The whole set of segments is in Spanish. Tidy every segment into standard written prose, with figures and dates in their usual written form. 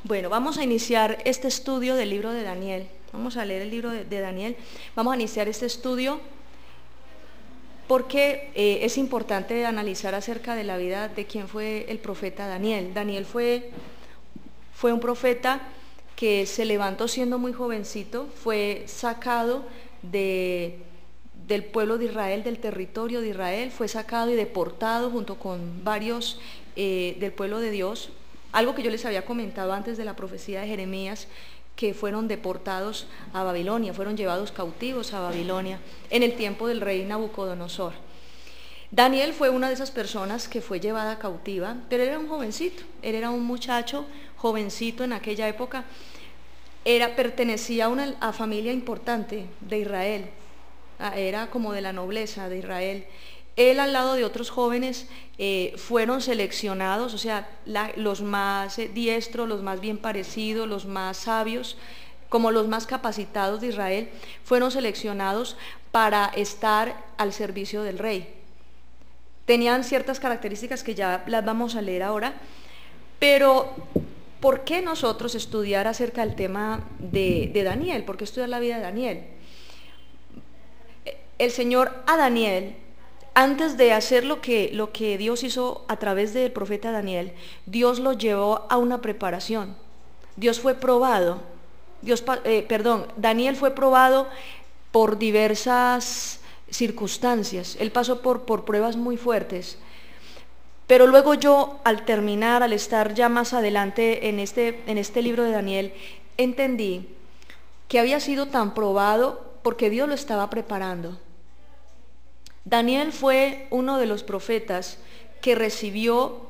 Bueno, vamos a iniciar este estudio del libro de Daniel. Vamos a leer el libro de Daniel. Vamos a iniciar este estudio porque es importante analizar acerca de la vida de quién fue el profeta Daniel. Daniel fue un profeta que se levantó siendo muy jovencito, fue sacado del pueblo de Israel, del territorio de Israel, fue sacado y deportado junto con varios del pueblo de Dios. Algo que yo les había comentado antes de la profecía de Jeremías, que fueron deportados a Babilonia, fueron llevados cautivos a Babilonia en el tiempo del rey Nabucodonosor. Daniel fue una de esas personas que fue llevada cautiva, pero era un jovencito, él era un muchacho jovencito en aquella época, pertenecía a una familia importante de Israel, era como de la nobleza de Israel. Él al lado de otros jóvenes fueron seleccionados, o sea, los más diestros, los más bien parecidos, los más sabios, como los más capacitados de Israel, fueron seleccionados para estar al servicio del rey. Tenían ciertas características que ya las vamos a leer ahora, pero ¿por qué nosotros estudiar acerca del tema de Daniel? ¿Por qué estudiar la vida de Daniel? El Señor a Daniel, antes de hacer lo que Dios hizo a través del profeta Daniel, Dios lo llevó a una preparación. Dios fue probado, Daniel fue probado por diversas circunstancias. Él pasó por pruebas muy fuertes. Pero luego yo, al terminar, al estar ya más adelante en este libro de Daniel, entendí que había sido tan probado porque Dios lo estaba preparando. Daniel fue uno de los profetas que recibió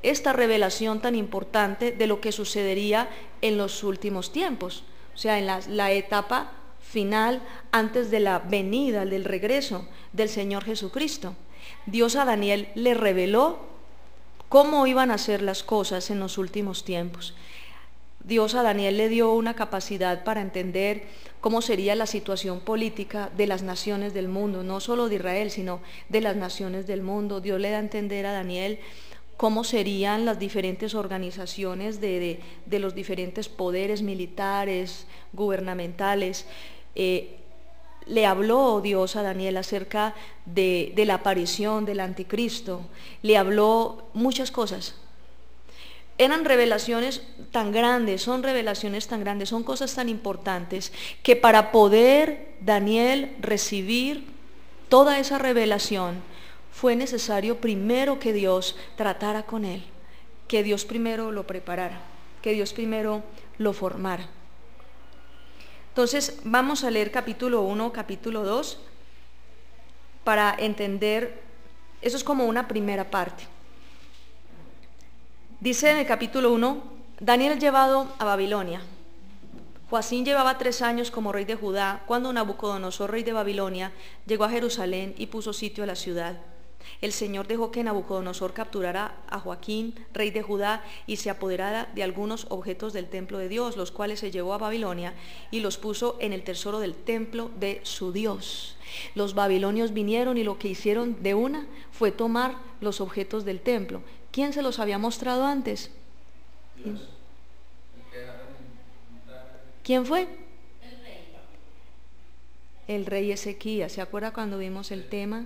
esta revelación tan importante de lo que sucedería en los últimos tiempos, o sea, en la etapa final antes de la venida, del regreso del Señor Jesucristo. Dios a Daniel le reveló cómo iban a ser las cosas en los últimos tiempos. Dios a Daniel le dio una capacidad para entender cómo sería la situación política de las naciones del mundo, no solo de Israel, sino de las naciones del mundo. Dios le da a entender a Daniel cómo serían las diferentes organizaciones de los diferentes poderes militares, gubernamentales. Le habló Dios a Daniel acerca de la aparición del anticristo, le habló muchas cosas. Eran revelaciones tan grandes, son revelaciones tan grandes, son cosas tan importantes, que para poder Daniel recibir toda esa revelación, fue necesario primero que Dios tratara con él, que Dios primero lo preparara, que Dios primero lo formara. Entonces vamos a leer capítulo 1, capítulo 2, para entender, eso es como una primera parte. Dice en el capítulo 1, Daniel llevado a Babilonia. Joacim llevaba 3 años como rey de Judá, cuando Nabucodonosor, rey de Babilonia, llegó a Jerusalén y puso sitio a la ciudad. El Señor dejó que Nabucodonosor capturara a Joacim, rey de Judá, y se apoderara de algunos objetos del templo de Dios, los cuales se llevó a Babilonia y los puso en el tesoro del templo de su Dios. Los babilonios vinieron y lo que hicieron de una fue tomar los objetos del templo. ¿Quién se los había mostrado antes? Dios. ¿Quién fue? El rey Ezequías. ¿Se acuerda cuando vimos el tema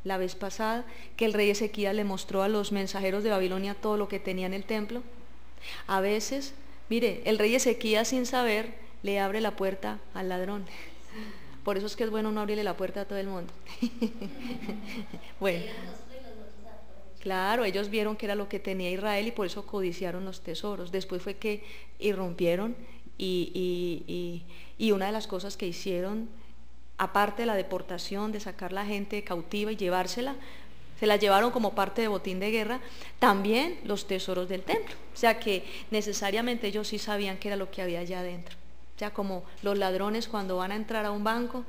la vez pasada? Que el rey Ezequías le mostró a los mensajeros de Babilonia todo lo que tenía en el templo. A veces, mire, el rey Ezequías sin saber le abre la puerta al ladrón. Por eso es que es bueno no abrirle la puerta a todo el mundo. Bueno. Claro, ellos vieron que era lo que tenía Israel y por eso codiciaron los tesoros. Después fue que irrumpieron y una de las cosas que hicieron, aparte de la deportación, de sacar la gente cautiva y llevársela, se la llevaron como parte de botín de guerra, también los tesoros del templo. O sea que necesariamente ellos sí sabían qué era lo que había allá adentro. O sea, como los ladrones cuando van a entrar a un banco,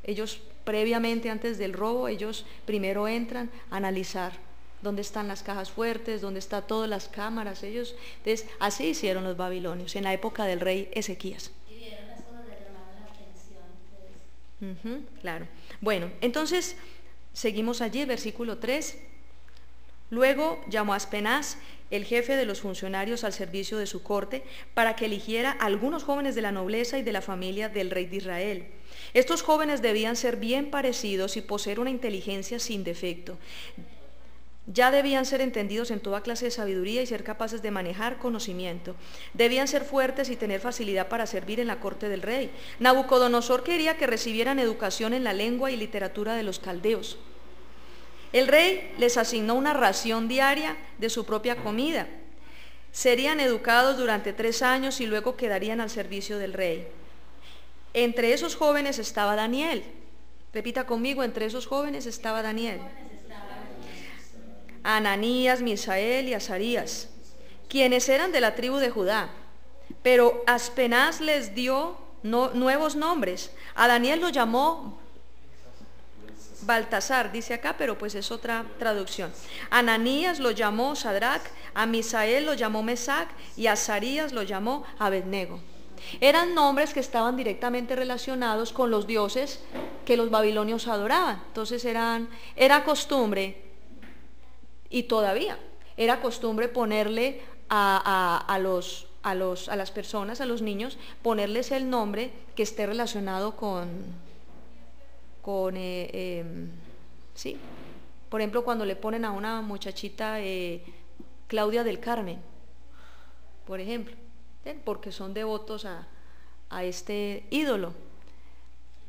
ellos previamente, antes del robo, ellos primero entran a analizar dónde están las cajas fuertes, dónde están todas las cámaras. Entonces así hicieron los babilonios en la época del rey Ezequías. Y vieron las cosas que llamaban la atención. Claro. Bueno, entonces seguimos allí, versículo 3. Luego llamó a Aspenaz, el jefe de los funcionarios al servicio de su corte, para que eligiera a algunos jóvenes de la nobleza y de la familia del rey de Israel. Estos jóvenes debían ser bien parecidos y poseer una inteligencia sin defecto. Ya debían ser entendidos en toda clase de sabiduría y ser capaces de manejar conocimiento. Debían ser fuertes y tener facilidad para servir en la corte del rey. Nabucodonosor quería que recibieran educación en la lengua y literatura de los caldeos. El rey les asignó una ración diaria de su propia comida. Serían educados durante 3 años y luego quedarían al servicio del rey. Entre esos jóvenes estaba Daniel. Repita conmigo, entre esos jóvenes estaba Daniel. Ananías, Misael y Azarías, quienes eran de la tribu de Judá. Pero Aspenaz les dio nuevos nombres. A Daniel lo llamó Baltasar, dice acá, pero pues es otra traducción. Ananías lo llamó Sadrac, a Misael lo llamó Mesac y a Azarías lo llamó Abednego. Eran nombres que estaban directamente relacionados con los dioses que los babilonios adoraban. Entonces era costumbre, y todavía era costumbre ponerle a las personas, a los niños, ponerles el nombre que esté relacionado sí. Por ejemplo, cuando le ponen a una muchachita Claudia del Carmen, por ejemplo, porque son devotos a este ídolo,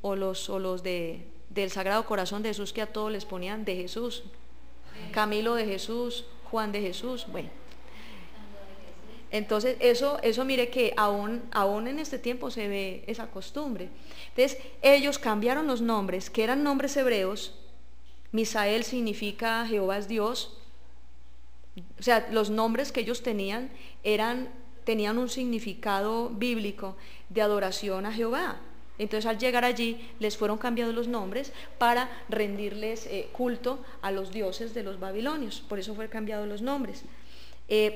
o los del Sagrado Corazón de Jesús, que a todos les ponían de Jesús, Camilo de Jesús, Juan de Jesús, bueno. Entonces eso mire que aún en este tiempo se ve esa costumbre. Entonces ellos cambiaron los nombres, que eran nombres hebreos. Misael significa Jehová es Dios. O sea, los nombres que ellos tenían tenían un significado bíblico de adoración a Jehová. Entonces al llegar allí les fueron cambiados los nombres para rendirles culto a los dioses de los babilonios. Por eso fueron cambiados los nombres.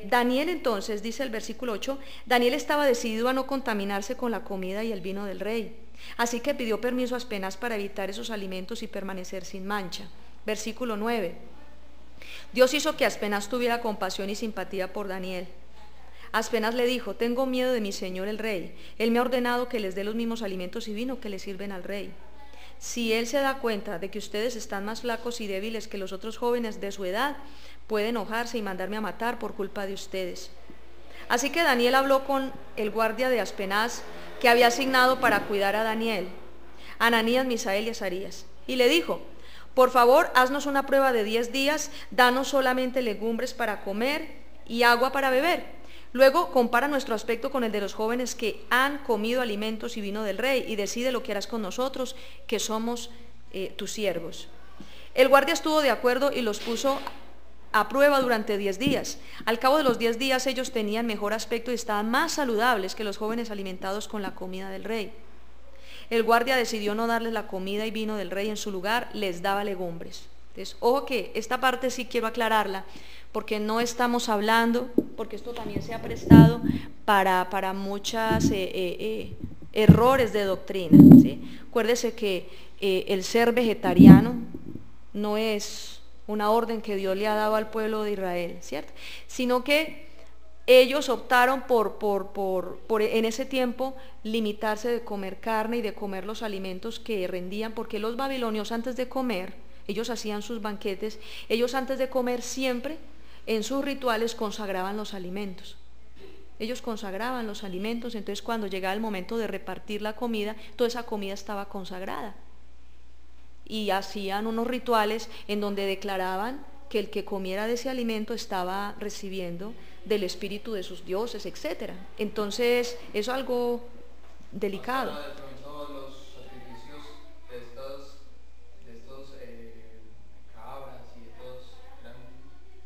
Daniel entonces, dice el versículo 8, Daniel estaba decidido a no contaminarse con la comida y el vino del rey. Así que pidió permiso a Aspenaz para evitar esos alimentos y permanecer sin mancha. Versículo 9. Dios hizo que Aspenaz tuviera compasión y simpatía por Daniel. Aspenaz le dijo, tengo miedo de mi señor el rey. Él me ha ordenado que les dé los mismos alimentos y vino que le sirven al rey. Si él se da cuenta de que ustedes están más flacos y débiles que los otros jóvenes de su edad, puede enojarse y mandarme a matar por culpa de ustedes. Así que Daniel habló con el guardia de Aspenaz, que había asignado para cuidar a Daniel, Ananías, Misael y Azarías, y le dijo, por favor, haznos una prueba de 10 días, danos solamente legumbres para comer y agua para beber. Luego compara nuestro aspecto con el de los jóvenes que han comido alimentos y vino del rey, y decide lo que harás con nosotros, que somos tus siervos. El guardia estuvo de acuerdo y los puso a prueba durante 10 días. Al cabo de los 10 días ellos tenían mejor aspecto y estaban más saludables que los jóvenes alimentados con la comida del rey. El guardia decidió no darles la comida y vino del rey, en su lugar les daba legumbres. Entonces, ojo que esta parte sí quiero aclararla, porque no estamos hablando, porque esto también se ha prestado para muchos errores de doctrina, ¿sí? Acuérdese que el ser vegetariano no es una orden que Dios le ha dado al pueblo de Israel, ¿cierto? Sino que ellos optaron por en ese tiempo limitarse de comer carne y de comer los alimentos que rendían, porque los babilonios antes de comer, ellos hacían sus banquetes, ellos antes de comer siempre en sus rituales consagraban los alimentos. Ellos consagraban los alimentos, entonces cuando llegaba el momento de repartir la comida, toda esa comida estaba consagrada. Y hacían unos rituales en donde declaraban que el que comiera de ese alimento estaba recibiendo del espíritu de sus dioses, etc. Entonces, eso es algo delicado. Todos los sacrificios de estos cabras y de todos eran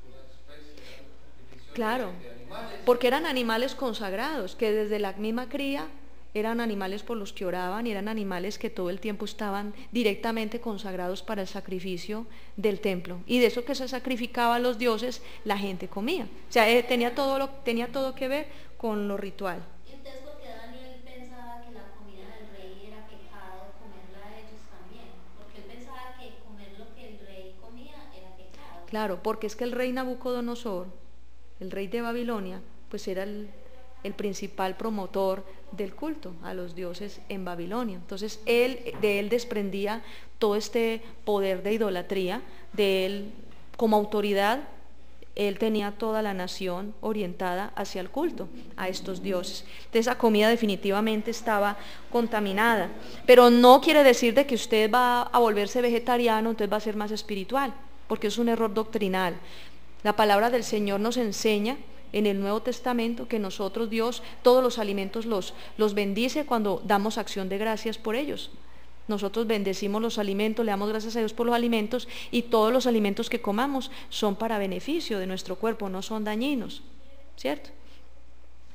puras especies, eran sacrificios Claro, de animales. porque eran animales consagrados, que desde la misma cría eran animales por los que oraban, y eran animales que todo el tiempo estaban directamente consagrados para el sacrificio del templo. Y de eso que se sacrificaba a los dioses, la gente comía. O sea, tenía todo que ver con lo ritual. ¿Y entonces por qué Daniel pensaba que la comida del rey era pecado comerla a ellos también? Porque él pensaba que comer lo que el rey comía era pecado. Claro, porque es que el rey Nabucodonosor, el rey de Babilonia, pues era el principal promotor del culto a los dioses en Babilonia. Entonces de él desprendía todo este poder de idolatría, de él como autoridad, él tenía toda la nación orientada hacia el culto a estos dioses. Entonces esa comida definitivamente estaba contaminada, pero no quiere decir de que usted va a volverse vegetariano, entonces va a ser más espiritual, porque es un error doctrinal. La palabra del Señor nos enseña en el Nuevo Testamento que nosotros, Dios, todos los alimentos los bendice cuando damos acción de gracias por ellos. Nosotros bendecimos los alimentos, le damos gracias a Dios por los alimentos, y todos los alimentos que comamos son para beneficio de nuestro cuerpo, no son dañinos, ¿cierto?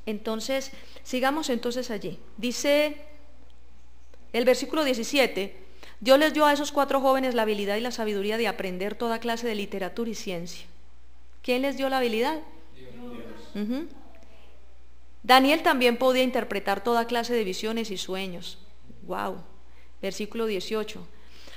Entonces, sigamos entonces allí. Dice el versículo 17, Dios les dio a esos 4 jóvenes la habilidad y la sabiduría de aprender toda clase de literatura y ciencia. ¿Quién les dio la habilidad? Dios. Daniel también podía interpretar toda clase de visiones y sueños. Wow. Versículo 18.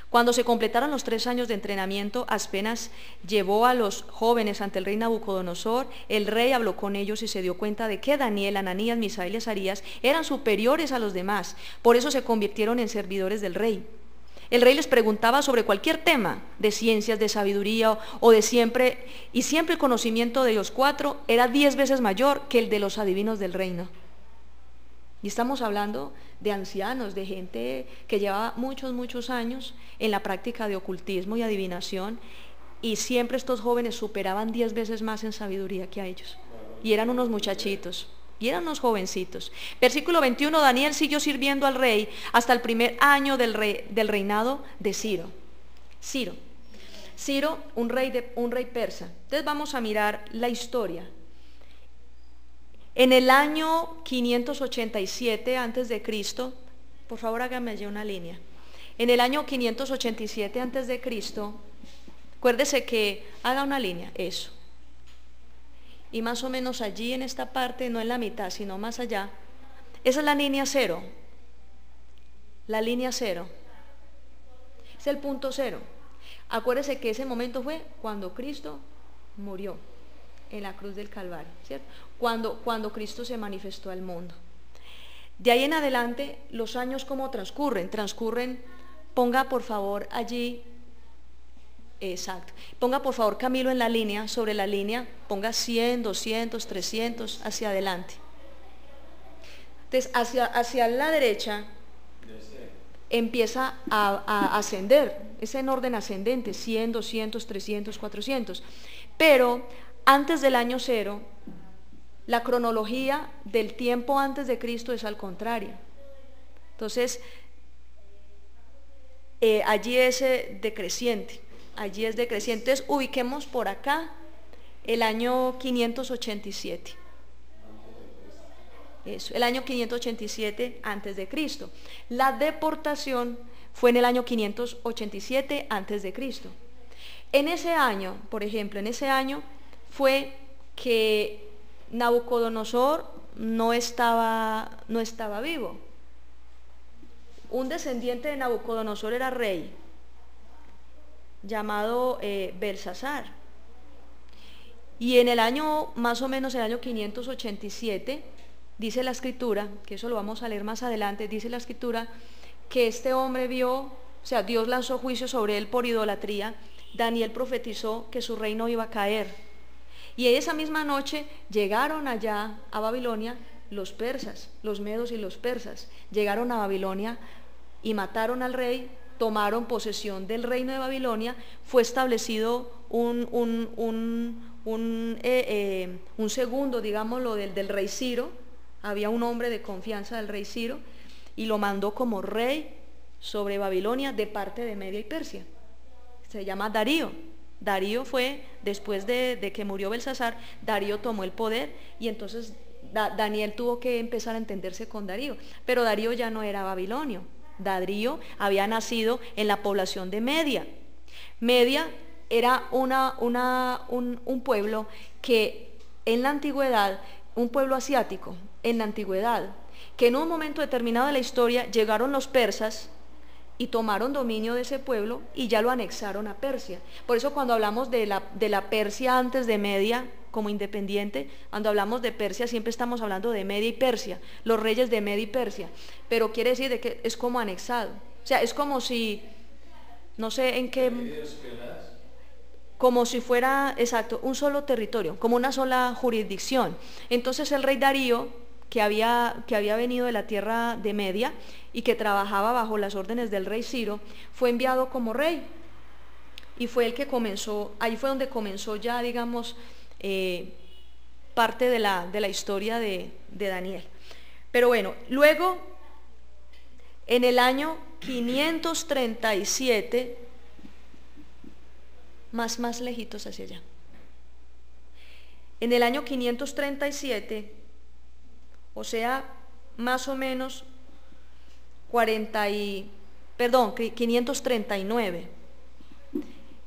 Cuando se completaron los 3 años de entrenamiento, apenas llevó a los jóvenes ante el rey Nabucodonosor, el rey habló con ellos y se dio cuenta de que Daniel, Ananías, Misael y Azarías eran superiores a los demás. Por eso se convirtieron en servidores del rey. El rey les preguntaba sobre cualquier tema de ciencias, de sabiduría o de siempre, y siempre el conocimiento de los 4 era 10 veces mayor que el de los adivinos del reino. Y estamos hablando de ancianos, de gente que llevaba muchos años en la práctica de ocultismo y adivinación, y siempre estos jóvenes superaban 10 veces más en sabiduría que a ellos. Y eran unos muchachitos, y eran unos jovencitos. Versículo 21, Daniel siguió sirviendo al rey hasta el primer año del reinado de Ciro. Ciro, un rey persa. Entonces vamos a mirar la historia. En el año 587 antes de Cristo, por favor hágame allí una línea. En el año 587 antes de Cristo, acuérdese que haga una línea, eso. Y más o menos allí en esta parte, no en la mitad, sino más allá, esa es la línea 0. La línea 0. Es el punto 0. Acuérdese que ese momento fue cuando Cristo murió en la cruz del Calvario, ¿cierto? Cuando Cristo se manifestó al mundo. De ahí en adelante, los años como transcurren, ponga por favor allí, exacto, ponga por favor Camilo en la línea, sobre la línea, ponga 100, 200, 300, hacia adelante. Entonces, hacia la derecha, empieza a ascender, es en orden ascendente, 100, 200, 300, 400, pero antes del año 0, la cronología del tiempo antes de Cristo es al contrario. Entonces, allí es decreciente, Entonces, ubiquemos por acá el año 587. Eso, el año 587 antes de Cristo. La deportación fue en el año 587 antes de Cristo. En ese año, por ejemplo, fue que Nabucodonosor no estaba vivo. Un descendiente de Nabucodonosor era rey, llamado Belsasar. Y en el año, más o menos el año 587, dice la escritura, que eso lo vamos a leer más adelante, dice la escritura que este hombre vio, o sea, Dios lanzó juicio sobre él por idolatría. Daniel profetizó que su reino iba a caer. Y esa misma noche llegaron allá a Babilonia los persas, los medos y los persas. Llegaron a Babilonia y mataron al rey, tomaron posesión del reino de Babilonia. Fue establecido un segundo, digámoslo, del rey Ciro. Había un hombre de confianza del rey Ciro y lo mandó como rey sobre Babilonia de parte de Media y Persia. Se llama Darío. Darío fue, después de que murió Belsasar, Darío tomó el poder y entonces Daniel tuvo que empezar a entenderse con Darío. Pero Darío ya no era babilonio. Darío había nacido en la población de Media. Media era un pueblo que en la antigüedad, un pueblo asiático, en la antigüedad, que en un momento determinado de la historia llegaron los persas, y tomaron dominio de ese pueblo y ya lo anexaron a Persia. Por eso cuando hablamos de la Persia antes de Media como independiente, cuando hablamos de Persia siempre estamos hablando de Media y Persia, los reyes de Media y Persia, pero quiere decir de que es como anexado. O sea, es como si, no sé en qué, como si fuera, exacto, un solo territorio, como una sola jurisdicción. Entonces el rey Darío, que había venido de la tierra de Media y que trabajaba bajo las órdenes del rey Ciro, fue enviado como rey y fue el que comenzó, ahí fue donde comenzó ya, digamos, parte de la historia de Daniel. Pero bueno, luego, en el año 537, más lejitos hacia allá, en el año 537, o sea, más o menos 539.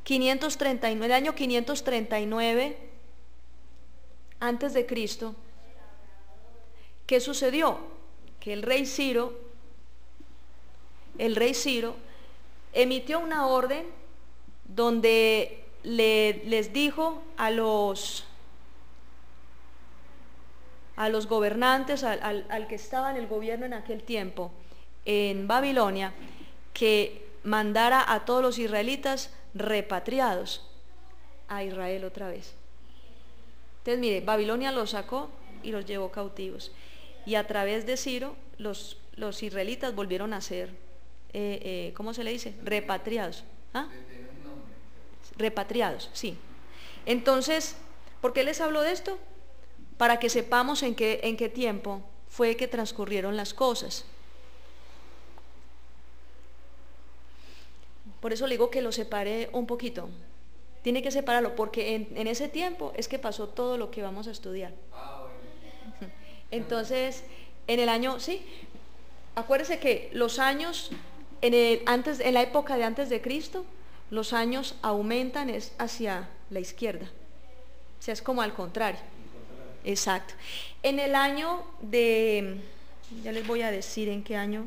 539, el año 539 antes de Cristo, ¿qué sucedió? Que el rey Ciro emitió una orden donde les dijo a los gobernantes, al que estaba en el gobierno en aquel tiempo, en Babilonia, que mandara a todos los israelitas repatriados a Israel otra vez. Entonces, mire, Babilonia los sacó y los llevó cautivos. Y a través de Ciro, los israelitas volvieron a ser, ¿cómo se le dice? Repatriados. ¿Ah? Repatriados, sí. Entonces, ¿por qué les hablo de esto? Para que sepamos en qué tiempo fue que transcurrieron las cosas. Por eso le digo que lo separe un poquito. Tiene que separarlo, porque en ese tiempo es que pasó todo lo que vamos a estudiar. Entonces, en el año, sí, acuérdese que los años, en la época de antes de Cristo, los años aumentan es hacia la izquierda. O sea, es como al contrario. Exacto. En el año ya les voy a decir en qué año,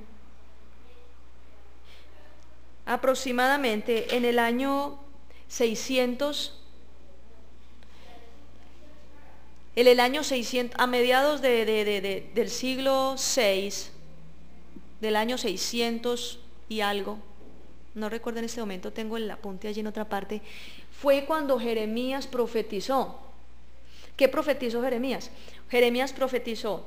aproximadamente en el año 600, a mediados del siglo VI, del año 600 y algo, no recuerdo en este momento, tengo el apunte allí en otra parte, fue cuando Jeremías profetizó. ¿Qué profetizó Jeremías? Jeremías profetizó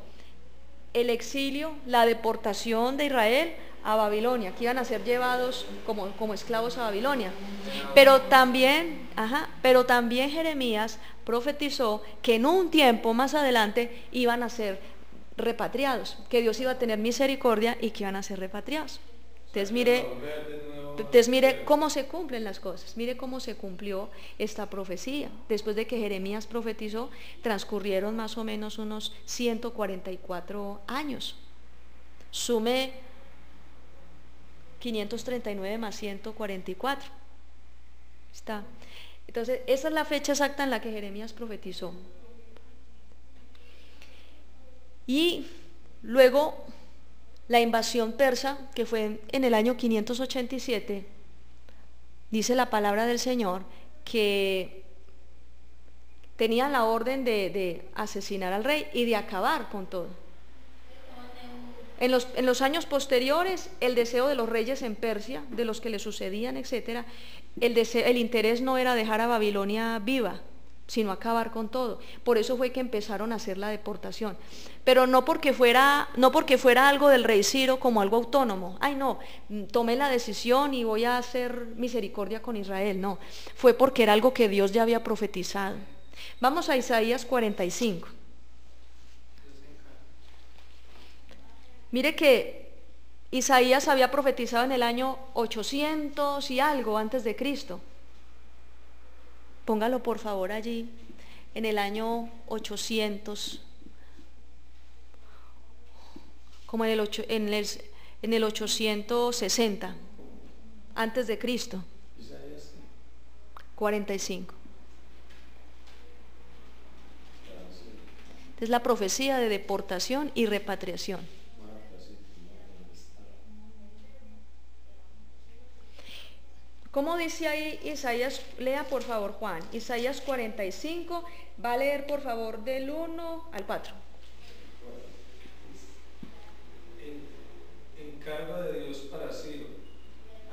el exilio, la deportación de Israel a Babilonia, que iban a ser llevados como esclavos a Babilonia. Pero también Jeremías profetizó que en un tiempo más adelante iban a ser repatriados, que Dios iba a tener misericordia y que iban a ser repatriados. Entonces mire cómo se cumplen las cosas, mire cómo se cumplió esta profecía. Después de que Jeremías profetizó, transcurrieron más o menos unos 144 años. Sume 539 más 144. Está. Entonces, esa es la fecha exacta en la que Jeremías profetizó. Y luego la invasión persa, que fue en el año 587, dice la palabra del Señor que tenían la orden de asesinar al rey y de acabar con todo. En los años posteriores, el deseo de los reyes en Persia, de los que le sucedían, etcétera, el interés no era dejar a Babilonia viva, sino acabar con todo. Por eso fue que empezaron a hacer la deportación. Pero no porque fuera algo del rey Ciro como algo autónomo. Ay, no, tomé la decisión y voy a hacer misericordia con Israel. No, fue porque era algo que Dios ya había profetizado. Vamos a Isaías 45. Mire que Isaías había profetizado en el año 800 y algo antes de Cristo. Póngalo por favor allí, en el año 800, como en el 860, antes de Cristo. 45. Es la profecía de deportación y repatriación. ¿Cómo dice ahí Isaías? Lea por favor Juan, Isaías 45, va a leer por favor del 1 al 4. Encargo de Dios para Ciro.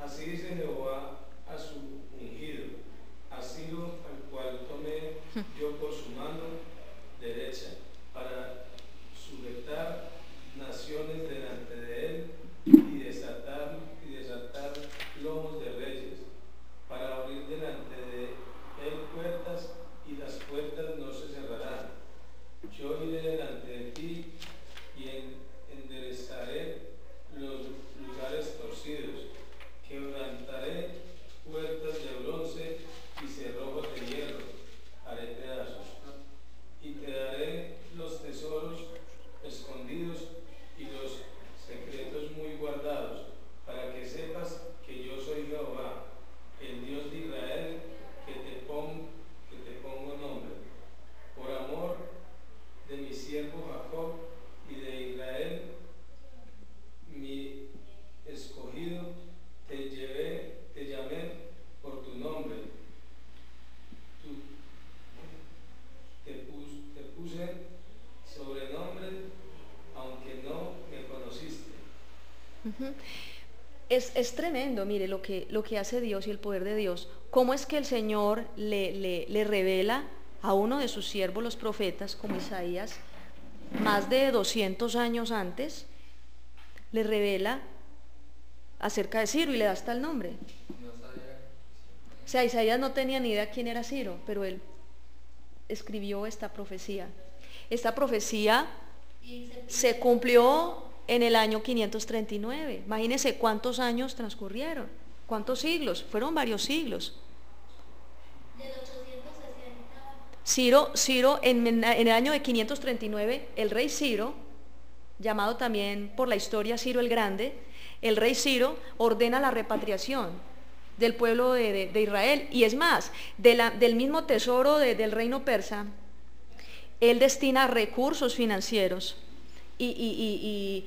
Así dice Jehová a su ungido, a Ciro al cual tomé yo por su mano derecha, para sujetar naciones delante de él y desatar lomos de reyes, para abrir delante de él puertas y las puertas no se cerrarán. Yo iré delante de ti y enderezaré los lugares torcidos, quebrantaré puertas de bronce y cerrojos de hierro, haré pedazos, y te daré los tesoros escondidos y los secretos muy guardados, para que sepas que yo soy Jehová, el Dios de Israel, que te pongo nombre. Por amor de mi siervo Jacob y de Israel, mi escogido, te llamé por tu nombre. Te puse sobrenombre, aunque no me conociste. Es tremendo, mire, lo que hace Dios y el poder de Dios. Cómo es que el Señor le revela a uno de sus siervos, los profetas, como Isaías, más de 200 años antes, le revela acerca de Ciro y le da hasta el nombre. No sabía. O sea, Isaías no tenía ni idea quién era Ciro, pero él escribió esta profecía. Esta profecía se cumplió en el año 539. Imagínense cuántos años transcurrieron, cuántos siglos, fueron varios siglos. Del 860. Ciro en el año de 539, el rey Ciro, llamado también por la historia Ciro el Grande, el rey Ciro ordena la repatriación del pueblo de Israel, y es más, del mismo tesoro del reino persa, él destina recursos financieros y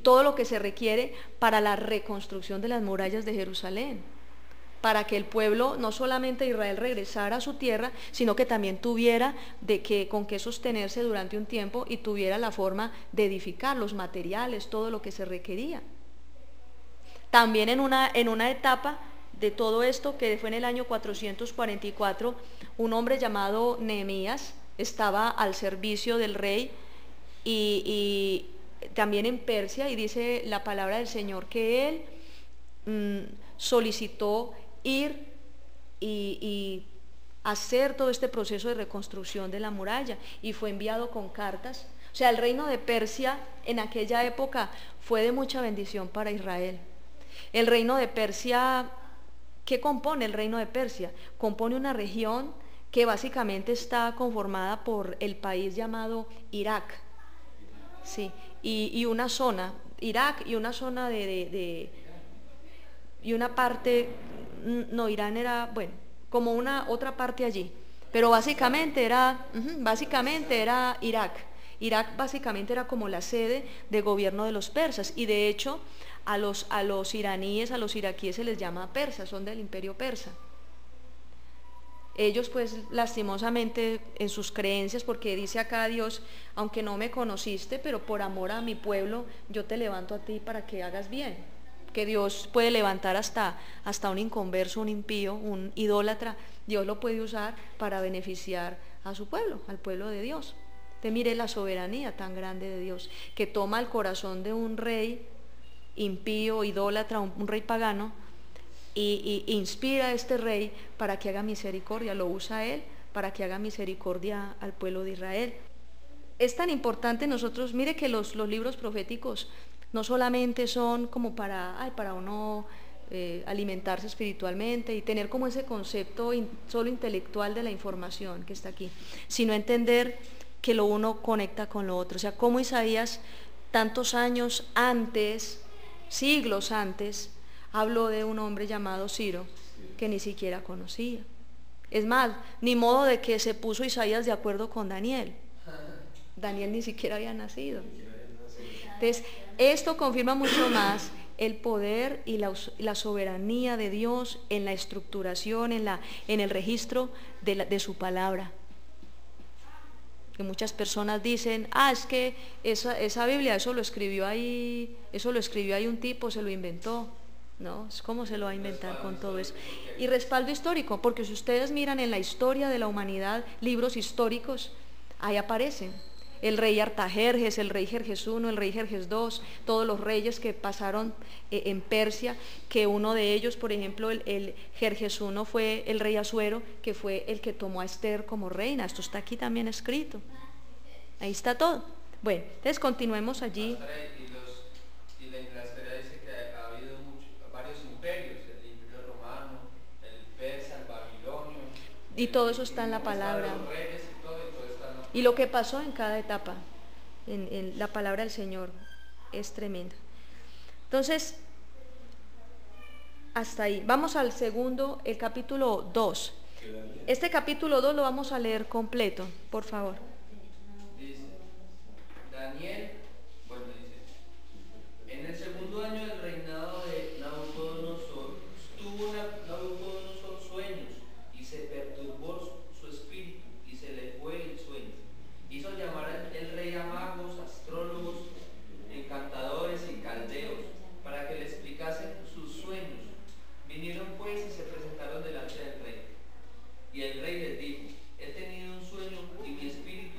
todo lo que se requiere para la reconstrucción de las murallas de Jerusalén, para que el pueblo, no solamente Israel, regresara a su tierra, sino que también tuviera con qué sostenerse durante un tiempo y tuviera la forma de edificar, los materiales, todo lo que se requería. También en una etapa de todo esto, que fue en el año 444, un hombre llamado Nehemías estaba al servicio del rey y también en Persia, y dice la palabra del Señor que él solicitó ir y hacer todo este proceso de reconstrucción de la muralla, y fue enviado con cartas. O sea, el reino de Persia en aquella época fue de mucha bendición para Israel. El reino de Persia, ¿qué compone el reino de Persia? Compone una región que básicamente está conformada por el país llamado Irak, sí, y una zona, Irak, y una zona y una parte, no, Irán era, bueno, como una otra parte allí, pero básicamente era Irak. Irak básicamente era como la sede de gobierno de los persas, y de hecho a los iraníes, a los iraquíes se les llama persas, son del imperio persa. Ellos pues lastimosamente en sus creencias, porque dice acá Dios, aunque no me conociste, pero por amor a mi pueblo, yo te levanto a ti para que hagas bien. Que Dios puede levantar hasta un inconverso, un impío, un idólatra, Dios lo puede usar para beneficiar a su pueblo, al pueblo de Dios. Te mire la soberanía tan grande de Dios, que toma el corazón de un rey impío, idólatra, un rey pagano, y inspira a este rey para que haga misericordia, lo usa a él para que haga misericordia al pueblo de Israel. Es tan importante nosotros, mire que los libros proféticos no solamente son como para uno alimentarse espiritualmente y tener como ese concepto solo intelectual de la información que está aquí, sino entender que lo uno conecta con lo otro. O sea, como Isaías tantos años antes, siglos antes, habló de un hombre llamado Ciro que ni siquiera conocía. Es más, ni modo de que se puso Isaías de acuerdo con Daniel. Daniel ni siquiera había nacido. Entonces, esto confirma mucho más el poder y la soberanía de Dios en la estructuración, en el registro de su palabra. Que muchas personas dicen, es que esa Biblia, eso lo escribió ahí un tipo, se lo inventó. No, es como se lo va a inventar con todo eso. Y respaldo histórico, porque si ustedes miran en la historia de la humanidad, libros históricos, ahí aparecen. El rey Artajerjes, el rey Jerjes I, el rey Jerjes II, todos los reyes que pasaron en Persia, que uno de ellos, por ejemplo, el Jerjes I fue el rey Asuero, que fue el que tomó a Esther como reina. Esto está aquí también escrito. Ahí está todo. Bueno, entonces continuemos allí. Y la historia dice que ha habido varios imperios, el imperio romano, el persa, el babilonio. Y todo eso está en la palabra. Los reyes y todo está en la... Y lo que pasó en cada etapa, en la palabra del Señor, es tremenda. Entonces, hasta ahí. Vamos al segundo, el capítulo 2. Este capítulo 2 lo vamos a leer completo, por favor. Dice, Daniel, bueno, dice, en el segundo año del reinado de Nabucodonosor, tuvo Nabucodonosor sueños y se perturbó su espíritu y se le fue el sueño. Hizo llamar el rey a magos, astrólogos, encantadores y caldeos para que le explicasen sus sueños. Vinieron pues y se presentaron delante del rey. Y el rey les dijo, he tenido un sueño y mi espíritu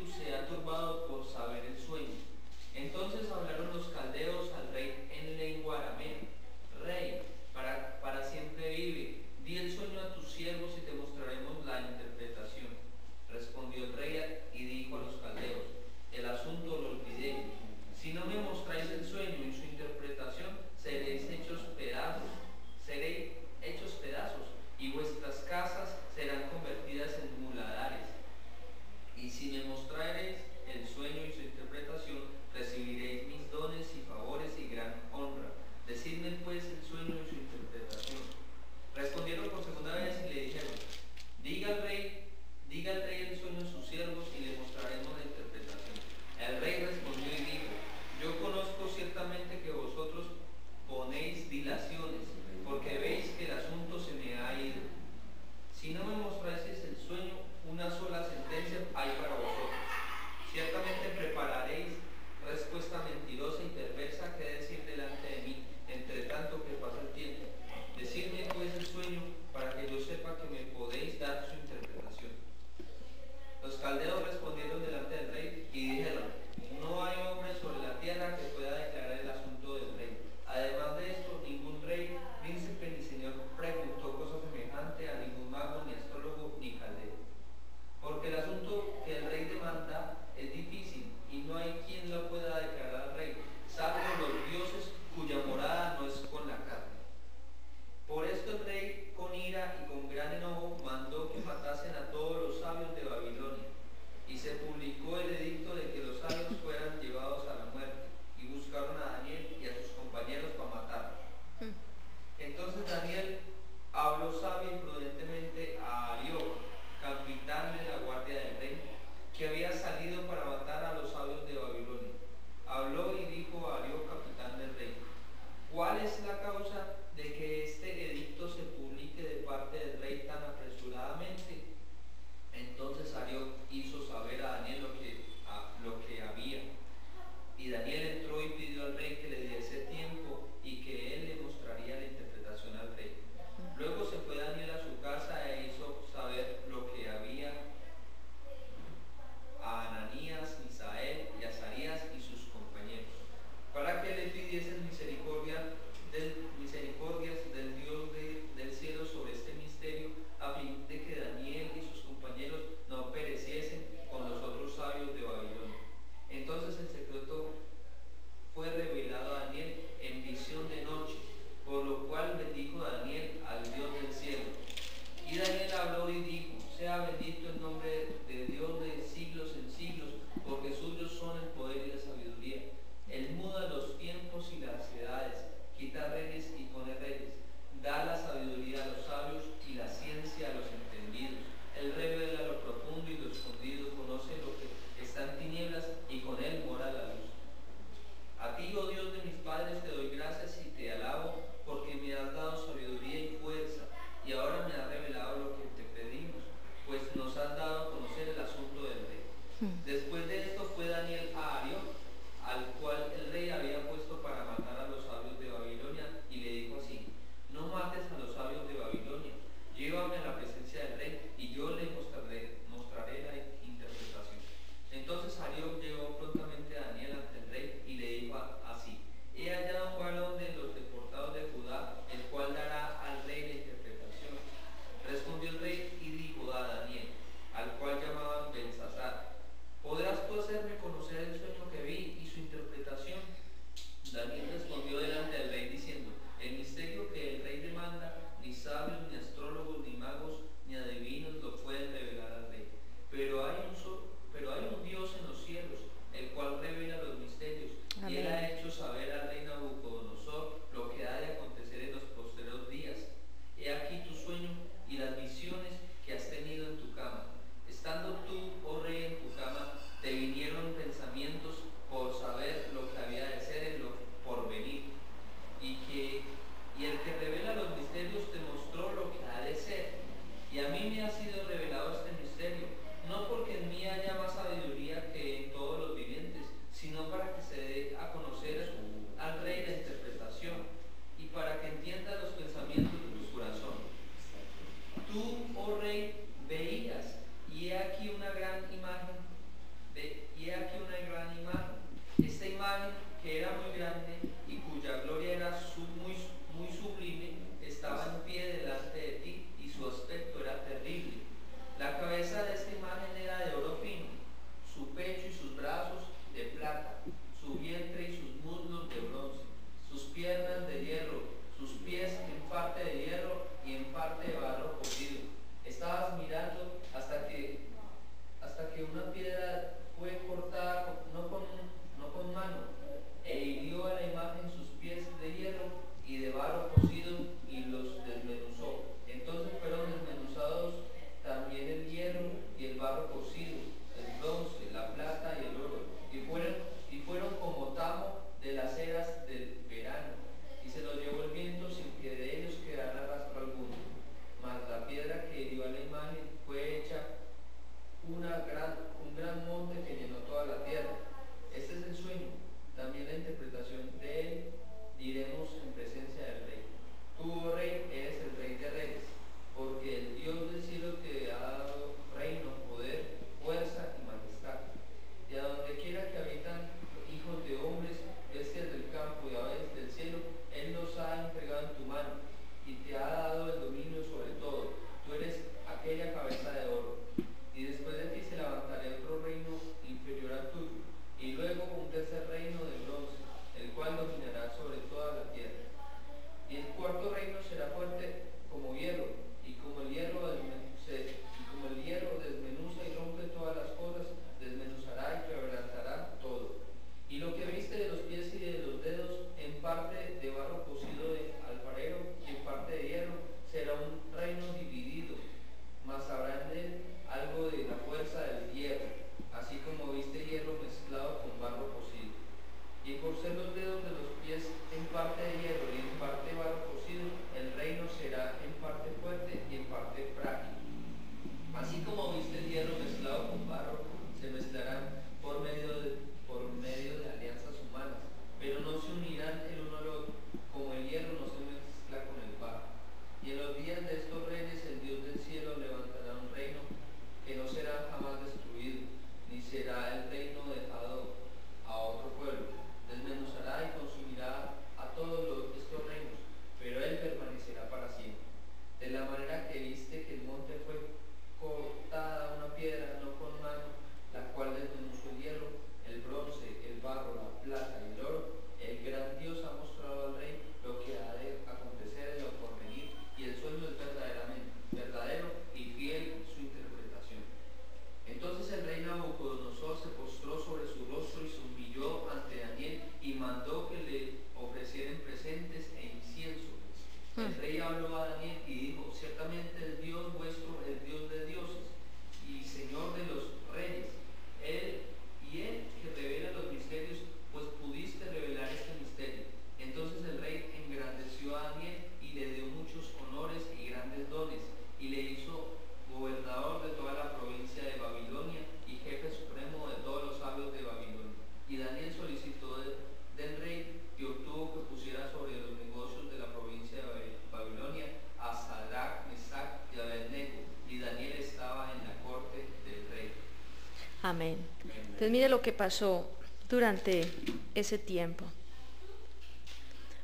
Amén. Entonces mire lo que pasó durante ese tiempo.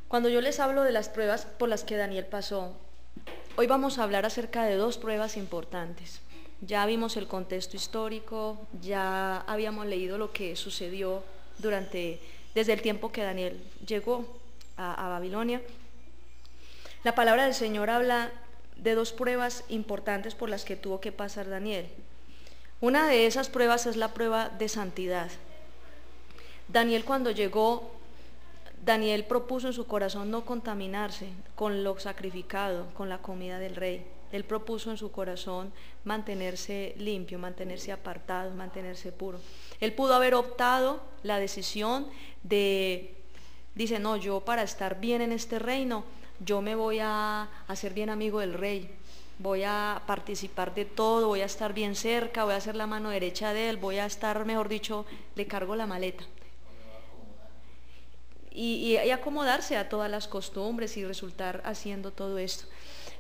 Cuando yo les hablo de las pruebas por las que Daniel pasó, hoy vamos a hablar acerca de 2 pruebas importantes. Ya vimos el contexto histórico, ya habíamos leído lo que sucedió desde el tiempo que Daniel llegó a Babilonia. La palabra del Señor habla de 2 pruebas importantes por las que tuvo que pasar Daniel. Una de esas pruebas es la prueba de santidad. Daniel, cuando llegó, Daniel propuso en su corazón no contaminarse con lo sacrificado, con la comida del rey. Él propuso en su corazón mantenerse limpio, mantenerse apartado, mantenerse puro. Él pudo haber optado la decisión dice, no, yo para estar bien en este reino, yo me voy a hacer bien amigo del rey, voy a participar de todo, voy a estar bien cerca, voy a ser la mano derecha de él, voy a estar, mejor dicho, le cargo la maleta. Y acomodarse a todas las costumbres y resultar haciendo todo esto.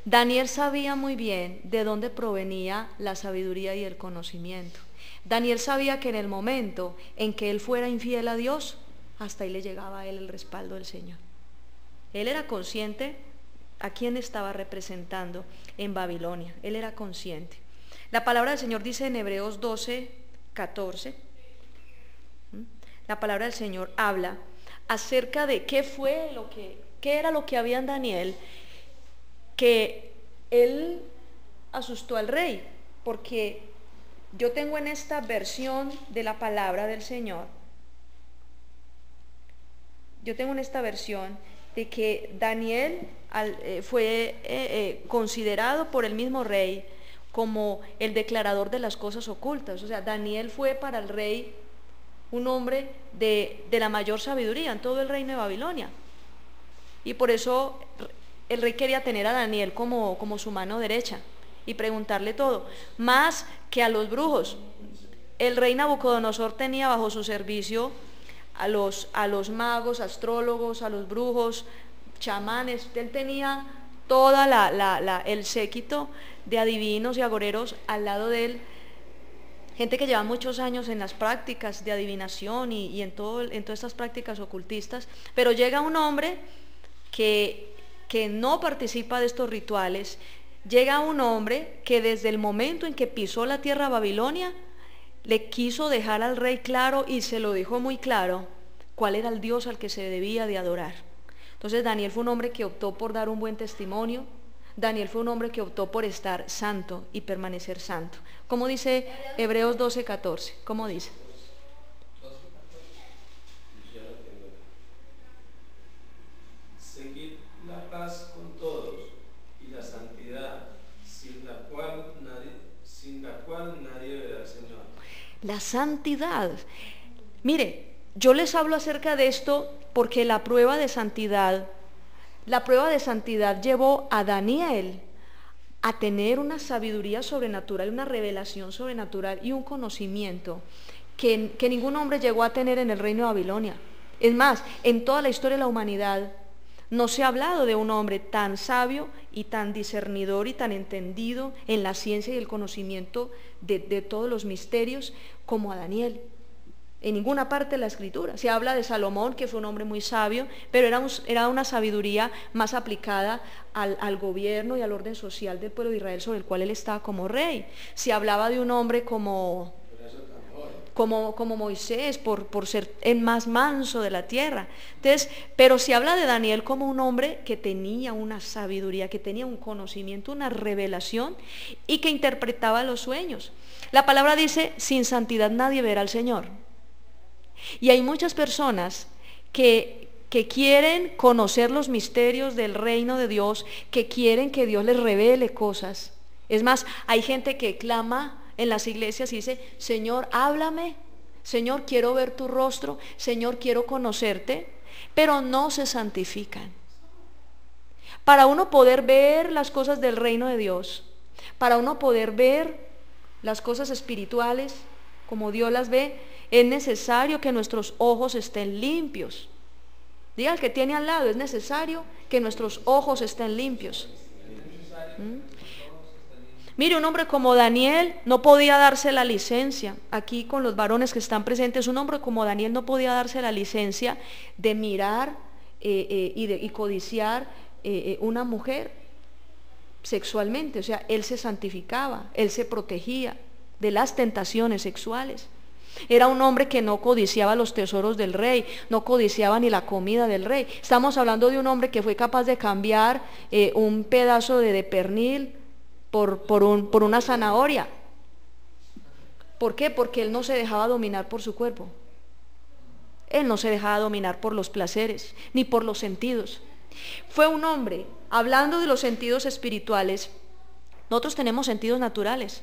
Daniel sabía muy bien de dónde provenía la sabiduría y el conocimiento. Daniel sabía que en el momento en que él fuera infiel a Dios, hasta ahí le llegaba a él el respaldo del Señor. Él era consciente a quién estaba representando en Babilonia. Él era consciente. La palabra del Señor dice en Hebreos 12, 14. La palabra del Señor habla acerca de qué era lo que había en Daniel, que él asustó al rey, porque yo tengo en esta versión de la palabra del Señor, de que Daniel fue considerado por el mismo rey como el declarador de las cosas ocultas. O sea, Daniel fue para el rey un hombre de la mayor sabiduría en todo el reino de Babilonia. Y por eso el rey quería tener a Daniel como su mano derecha y preguntarle todo, más que a los brujos. El rey Nabucodonosor tenía bajo su servicio a los magos, astrólogos, a los brujos, chamanes. Él tenía toda el séquito de adivinos y agoreros al lado de él, gente que lleva muchos años en las prácticas de adivinación y en todas estas prácticas ocultistas. Pero llega un hombre que no participa de estos rituales, llega un hombre que desde el momento en que pisó la tierra Babilonia, le quiso dejar al rey claro, y se lo dijo muy claro, cuál era el Dios al que se debía de adorar. Entonces Daniel fue un hombre que optó por dar un buen testimonio. Daniel fue un hombre que optó por estar santo y permanecer santo. ¿Cómo dice Hebreos 12, 14? ¿Cómo dice? Seguid la paz con todos y la santidad, sin la cual nadie verá al Señor. La santidad. Mire, yo les hablo acerca de esto porque la prueba de santidad llevó a Daniel a tener una sabiduría sobrenatural, una revelación sobrenatural y un conocimiento que ningún hombre llegó a tener en el reino de Babilonia. Es más, en toda la historia de la humanidad no se ha hablado de un hombre tan sabio y tan discernidor y tan entendido en la ciencia y el conocimiento de todos los misterios como a Daniel. En ninguna parte de la Escritura. Se habla de Salomón, que fue un hombre muy sabio, pero era una sabiduría más aplicada al gobierno y al orden social del pueblo de Israel, sobre el cual él estaba como rey. Se hablaba de un hombre como Moisés, por ser el más manso de la tierra. Entonces, pero se habla de Daniel como un hombre que tenía una sabiduría, que tenía un conocimiento, una revelación, y que interpretaba los sueños. La palabra dice, sin santidad nadie verá al Señor. Y hay muchas personas que quieren conocer los misterios del reino de Dios, que quieren que Dios les revele cosas. Es más, hay gente que clama en las iglesias y dice, Señor, háblame, Señor, quiero ver tu rostro, Señor, quiero conocerte, pero no se santifican. Para uno poder ver las cosas del reino de Dios, para uno poder ver las cosas espirituales como Dios las ve, es necesario que nuestros ojos estén limpios. Diga al que tiene al lado, es necesario que nuestros ojos estén limpios. Mire, un hombre como Daniel no podía darse la licencia, aquí con los varones que están presentes, un hombre como Daniel no podía darse la licencia de mirar y codiciar una mujer sexualmente. O sea, él se santificaba, él se protegía de las tentaciones sexuales. Era un hombre que no codiciaba los tesoros del rey, no codiciaba ni la comida del rey. Estamos hablando de un hombre que fue capaz de cambiar un pedazo de pernil por una zanahoria. ¿Por qué? Porque él no se dejaba dominar por su cuerpo. Él no se dejaba dominar por los placeres, ni por los sentidos. Fue un hombre, hablando de los sentidos espirituales, nosotros tenemos sentidos naturales.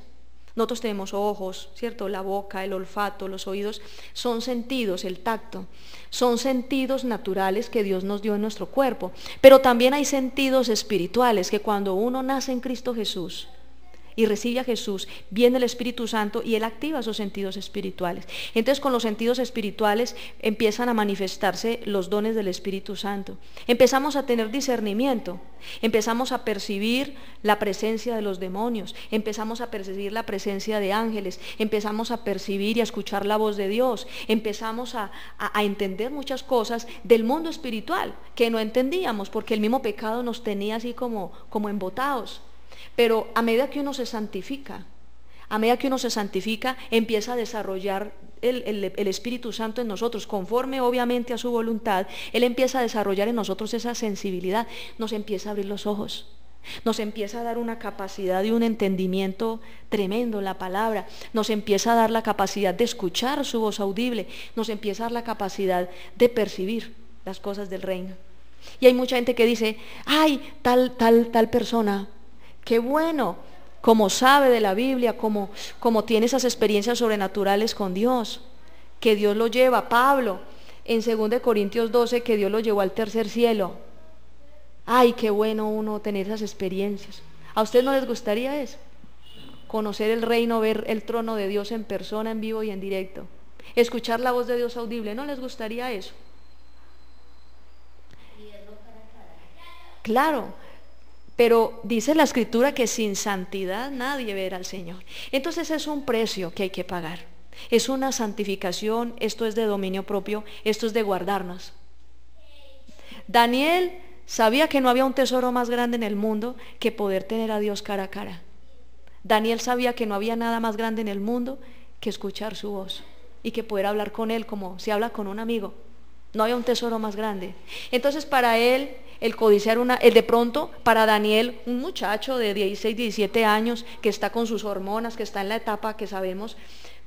Nosotros tenemos ojos, ¿cierto? La boca, el olfato, los oídos, son sentidos, el tacto. Son sentidos naturales que Dios nos dio en nuestro cuerpo. Pero también hay sentidos espirituales que cuando uno nace en Cristo Jesús y recibe a Jesús, viene el Espíritu Santo y Él activa esos sentidos espirituales. Entonces con los sentidos espirituales empiezan a manifestarse los dones del Espíritu Santo. Empezamos a tener discernimiento, empezamos a percibir la presencia de los demonios, empezamos a percibir la presencia de ángeles, empezamos a percibir y a escuchar la voz de Dios, empezamos a entender muchas cosas del mundo espiritual que no entendíamos porque el mismo pecado nos tenía así como embotados. Pero a medida que uno se santifica, empieza a desarrollar el Espíritu Santo en nosotros, conforme obviamente a su voluntad. Él empieza a desarrollar en nosotros esa sensibilidad, nos empieza a abrir los ojos, nos empieza a dar una capacidad y un entendimiento tremendo en la palabra, nos empieza a dar la capacidad de escuchar su voz audible, nos empieza a dar la capacidad de percibir las cosas del reino. Y hay mucha gente que dice, ay, tal persona, qué bueno, como sabe de la Biblia, como tiene esas experiencias sobrenaturales con Dios, que Dios lo lleva. Pablo, en 2 Corintios 12, que Dios lo llevó al tercer cielo. Ay, qué bueno uno tener esas experiencias. ¿A ustedes no les gustaría eso? Conocer el reino, ver el trono de Dios en persona, en vivo y en directo. Escuchar la voz de Dios audible, ¿no les gustaría eso? Claro. Pero dice la Escritura que sin santidad nadie verá al Señor. Entonces es un precio que hay que pagar. Es una santificación, esto es de dominio propio, esto es de guardarnos. Daniel sabía que no había un tesoro más grande en el mundo que poder tener a Dios cara a cara. Daniel sabía que no había nada más grande en el mundo que escuchar su voz y que poder hablar con Él como se habla con un amigo. No había un tesoro más grande. Entonces para él, el codiciar de pronto, para Daniel, un muchacho de 16, 17 años, que está con sus hormonas, que está en la etapa que sabemos,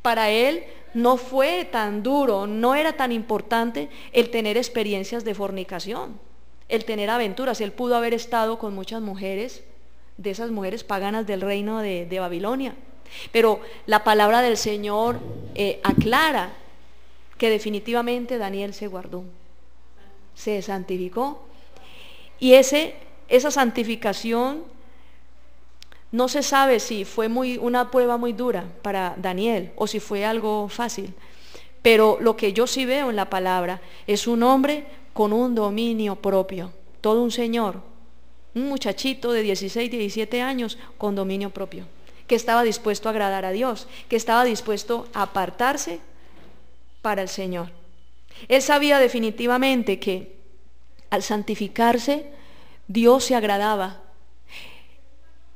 para él no fue tan duro, no era tan importante el tener experiencias de fornicación, el tener aventuras. Él pudo haber estado con muchas mujeres, de esas mujeres paganas del reino de Babilonia. Pero la palabra del Señor aclara que definitivamente Daniel se guardó, se santificó. Y esa santificación no se sabe si fue una prueba muy dura para Daniel o si fue algo fácil. Pero lo que yo sí veo en la palabra es un hombre con un dominio propio, todo un señor, un muchachito de 16, 17 años con dominio propio, que estaba dispuesto a agradar a Dios, que estaba dispuesto a apartarse para el Señor. Él sabía definitivamente que al santificarse Dios se agradaba.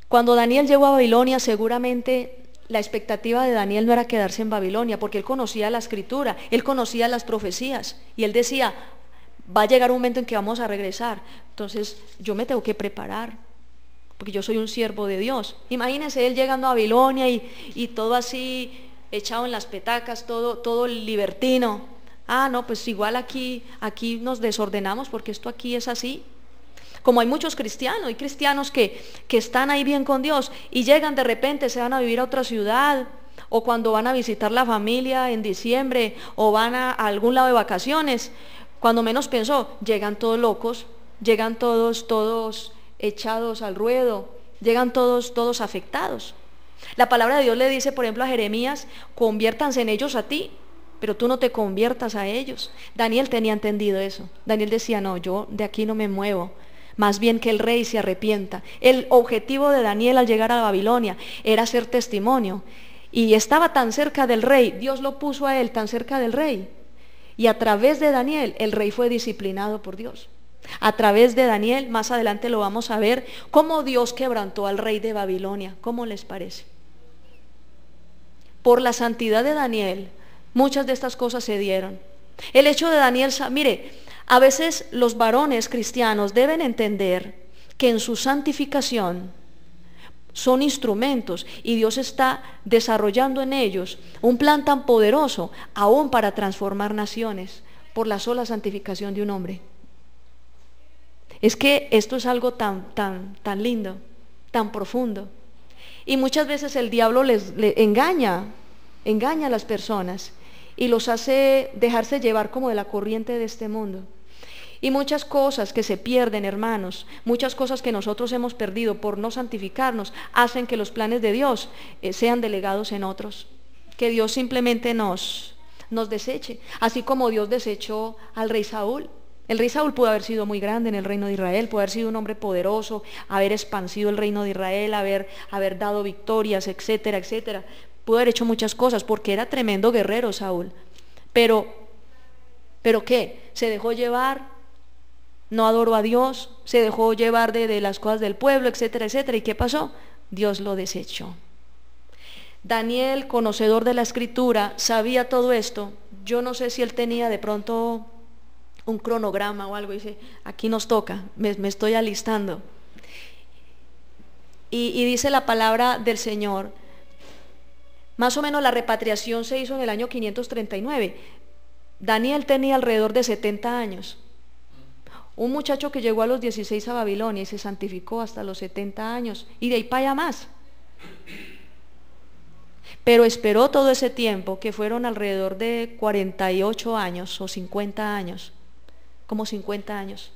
Cuando Daniel llegó a Babilonia, seguramente la expectativa de Daniel no era quedarse en Babilonia, porque él conocía la Escritura, él conocía las profecías y él decía, va a llegar un momento en que vamos a regresar, entonces yo me tengo que preparar porque yo soy un siervo de Dios. Imagínense él llegando a Babilonia y todo así echado en las petacas, todo libertino. Ah, no, pues igual aquí nos desordenamos porque esto aquí es así. Como hay muchos cristianos, hay cristianos que están ahí bien con Dios y llegan de repente, se van a vivir a otra ciudad, o cuando van a visitar la familia en diciembre, o van a algún lado de vacaciones, cuando menos pensó, llegan todos locos, llegan todos echados al ruedo, llegan todos afectados. La palabra de Dios le dice, por ejemplo, a Jeremías, conviértanse en ellos a ti, pero tú no te conviertas a ellos. Daniel tenía entendido eso. Daniel decía, no, yo de aquí no me muevo. más bien que el rey se arrepienta. El objetivo de Daniel al llegar a Babilonia era ser testimonio, y estaba tan cerca del rey, Dios lo puso a él tan cerca del rey, y a través de Daniel el rey fue disciplinado por Dios. A través de Daniel, más adelante lo vamos a ver, cómo Dios quebrantó al rey de Babilonia. ¿Cómo les parece? Por la santidad de Daniel, muchas de estas cosas se dieron. El hecho de Daniel, mire, a veces los varones cristianos deben entender que en su santificación son instrumentos, y Dios está desarrollando en ellos un plan tan poderoso, aún para transformar naciones, por la sola santificación de un hombre. Es que esto es algo tan lindo, tan profundo. Y muchas veces el diablo le engaña a las personas y los hace dejarse llevar como de la corriente de este mundo. Y muchas cosas que se pierden, hermanos, muchas cosas que nosotros hemos perdido por no santificarnos, hacen que los planes de Dios sean delegados en otros. Que Dios simplemente nos deseche, así como Dios desechó al rey Saúl. El rey Saúl pudo haber sido muy grande en el reino de Israel, pudo haber sido un hombre poderoso, haber expandido el reino de Israel, haber dado victorias, etcétera, etcétera. Pudo haber hecho muchas cosas porque era tremendo guerrero Saúl. Pero ¿qué? Se dejó llevar, no adoró a Dios, se dejó llevar de las cosas del pueblo, etcétera, etcétera. ¿Y qué pasó? Dios lo desechó. Daniel, conocedor de la Escritura, sabía todo esto. Yo no sé si él tenía de pronto un cronograma o algo, dice, aquí nos toca, me estoy alistando. Y dice la palabra del Señor, más o menos la repatriación se hizo en el año 539. Daniel tenía alrededor de 70 años. Un muchacho que llegó a los 16 a Babilonia y se santificó hasta los 70 años, y de ahí para allá más. Pero esperó todo ese tiempo, que fueron alrededor de 48 años o 50 años, como 50 años.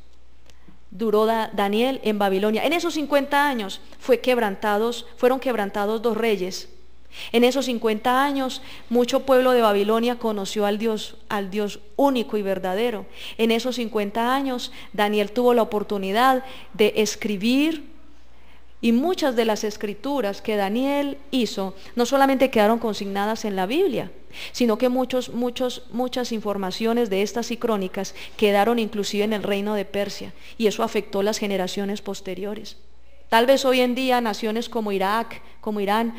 Duró Daniel en Babilonia. En esos 50 años fueron quebrantados 2 reyes. En esos 50 años, mucho pueblo de Babilonia conoció al Dios único y verdadero. En esos 50 años, Daniel tuvo la oportunidad de escribir, y muchas de las escrituras que Daniel hizo no solamente quedaron consignadas en la Biblia, sino que muchas informaciones de estas y crónicas quedaron inclusive en el reino de Persia, y eso afectó las generaciones posteriores. Tal vez hoy en día naciones como Irak, como Irán,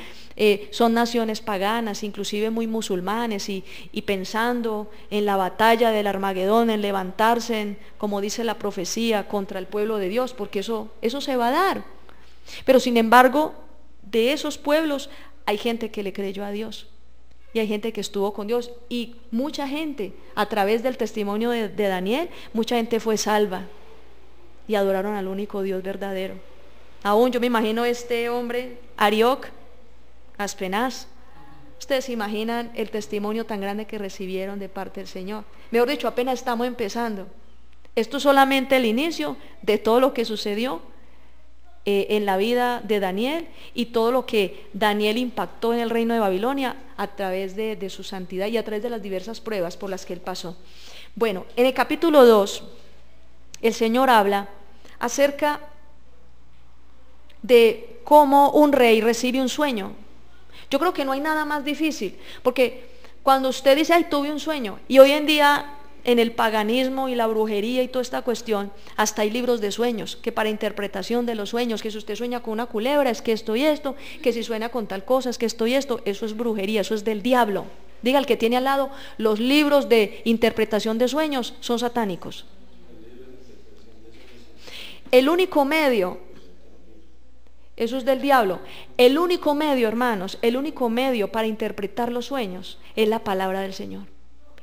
son naciones paganas, inclusive muy musulmanes, y pensando en la batalla del Armagedón, en levantarse, como dice la profecía, contra el pueblo de Dios, porque eso se va a dar. Pero sin embargo, de esos pueblos hay gente que le creyó a Dios, y hay gente que estuvo con Dios, y mucha gente, a través del testimonio de Daniel, mucha gente fue salva y adoraron al único Dios verdadero. Aún yo me imagino este hombre, Arioc, Aspenaz. Ustedes se imaginan el testimonio tan grande que recibieron de parte del Señor. Mejor dicho, apenas estamos empezando. Esto es solamente el inicio de todo lo que sucedió en la vida de Daniel, y todo lo que Daniel impactó en el reino de Babilonia a través de su santidad y a través de las diversas pruebas por las que él pasó. Bueno, en el capítulo 2 el Señor habla acerca de cómo un rey recibe un sueño. Yo creo que no hay nada más difícil, porque cuando usted dice, ay, tuve un sueño, y hoy en día en el paganismo y la brujería y toda esta cuestión, hasta hay libros de sueños, que para interpretación de los sueños, que si usted sueña con una culebra es que esto y esto, que si sueña con tal cosa es que esto y esto. Eso es brujería, eso es del diablo. Diga al que tiene al lado, los libros de interpretación de sueños son satánicos. El único medio, eso es del diablo. El único medio, hermanos, el único medio para interpretar los sueños es la palabra del Señor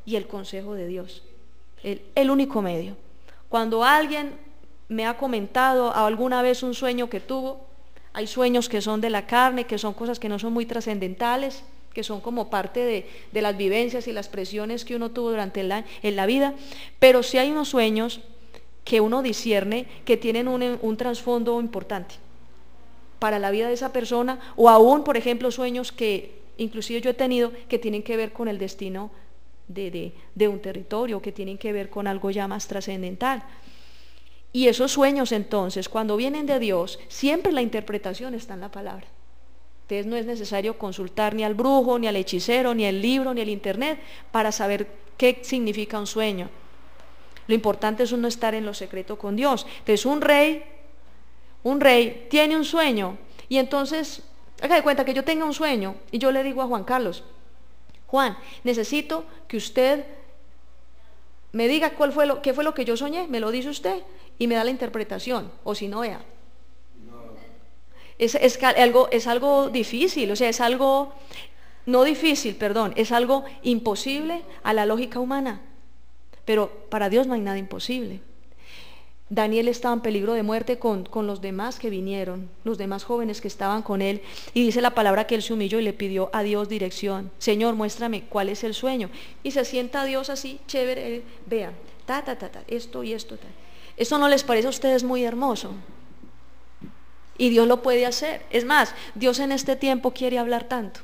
y el consejo de Dios. El único medio. Cuando alguien me ha comentado alguna vez un sueño que tuvo, hay sueños que son de la carne, que son cosas que no son muy trascendentales, que son como parte de las vivencias y las presiones que uno tuvo durante en la vida, pero sí hay unos sueños que uno discierne que tienen un trasfondo importante para la vida de esa persona, o aún, por ejemplo, sueños que inclusive yo he tenido que tienen que ver con el destino de un territorio, que tienen que ver con algo ya más trascendental. Y esos sueños entonces, cuando vienen de Dios, siempre la interpretación está en la palabra. Entonces no es necesario consultar ni al brujo, ni al hechicero, ni el libro, ni el internet para saber qué significa un sueño. Lo importante es uno estar en lo secreto con Dios. Entonces un rey tiene un sueño y entonces, haga de cuenta que yo tenga un sueño y yo le digo a Juan Carlos, Juan, necesito que usted me diga qué fue lo que yo soñé, me lo dice usted y me da la interpretación, o si no, vea. Es algo difícil, o sea, es algo, no difícil, perdón, es algo imposible a la lógica humana, pero para Dios no hay nada imposible. Daniel estaba en peligro de muerte con los demás que vinieron, los demás jóvenes que estaban con él, y dice la palabra que él se humilló y le pidió a Dios dirección. Señor, muéstrame cuál es el sueño. Y se sienta a Dios así, chévere, vean, esto y esto. ¿Esto no les parece a ustedes muy hermoso? Y Dios lo puede hacer. Es más, Dios en este tiempo quiere hablar tanto.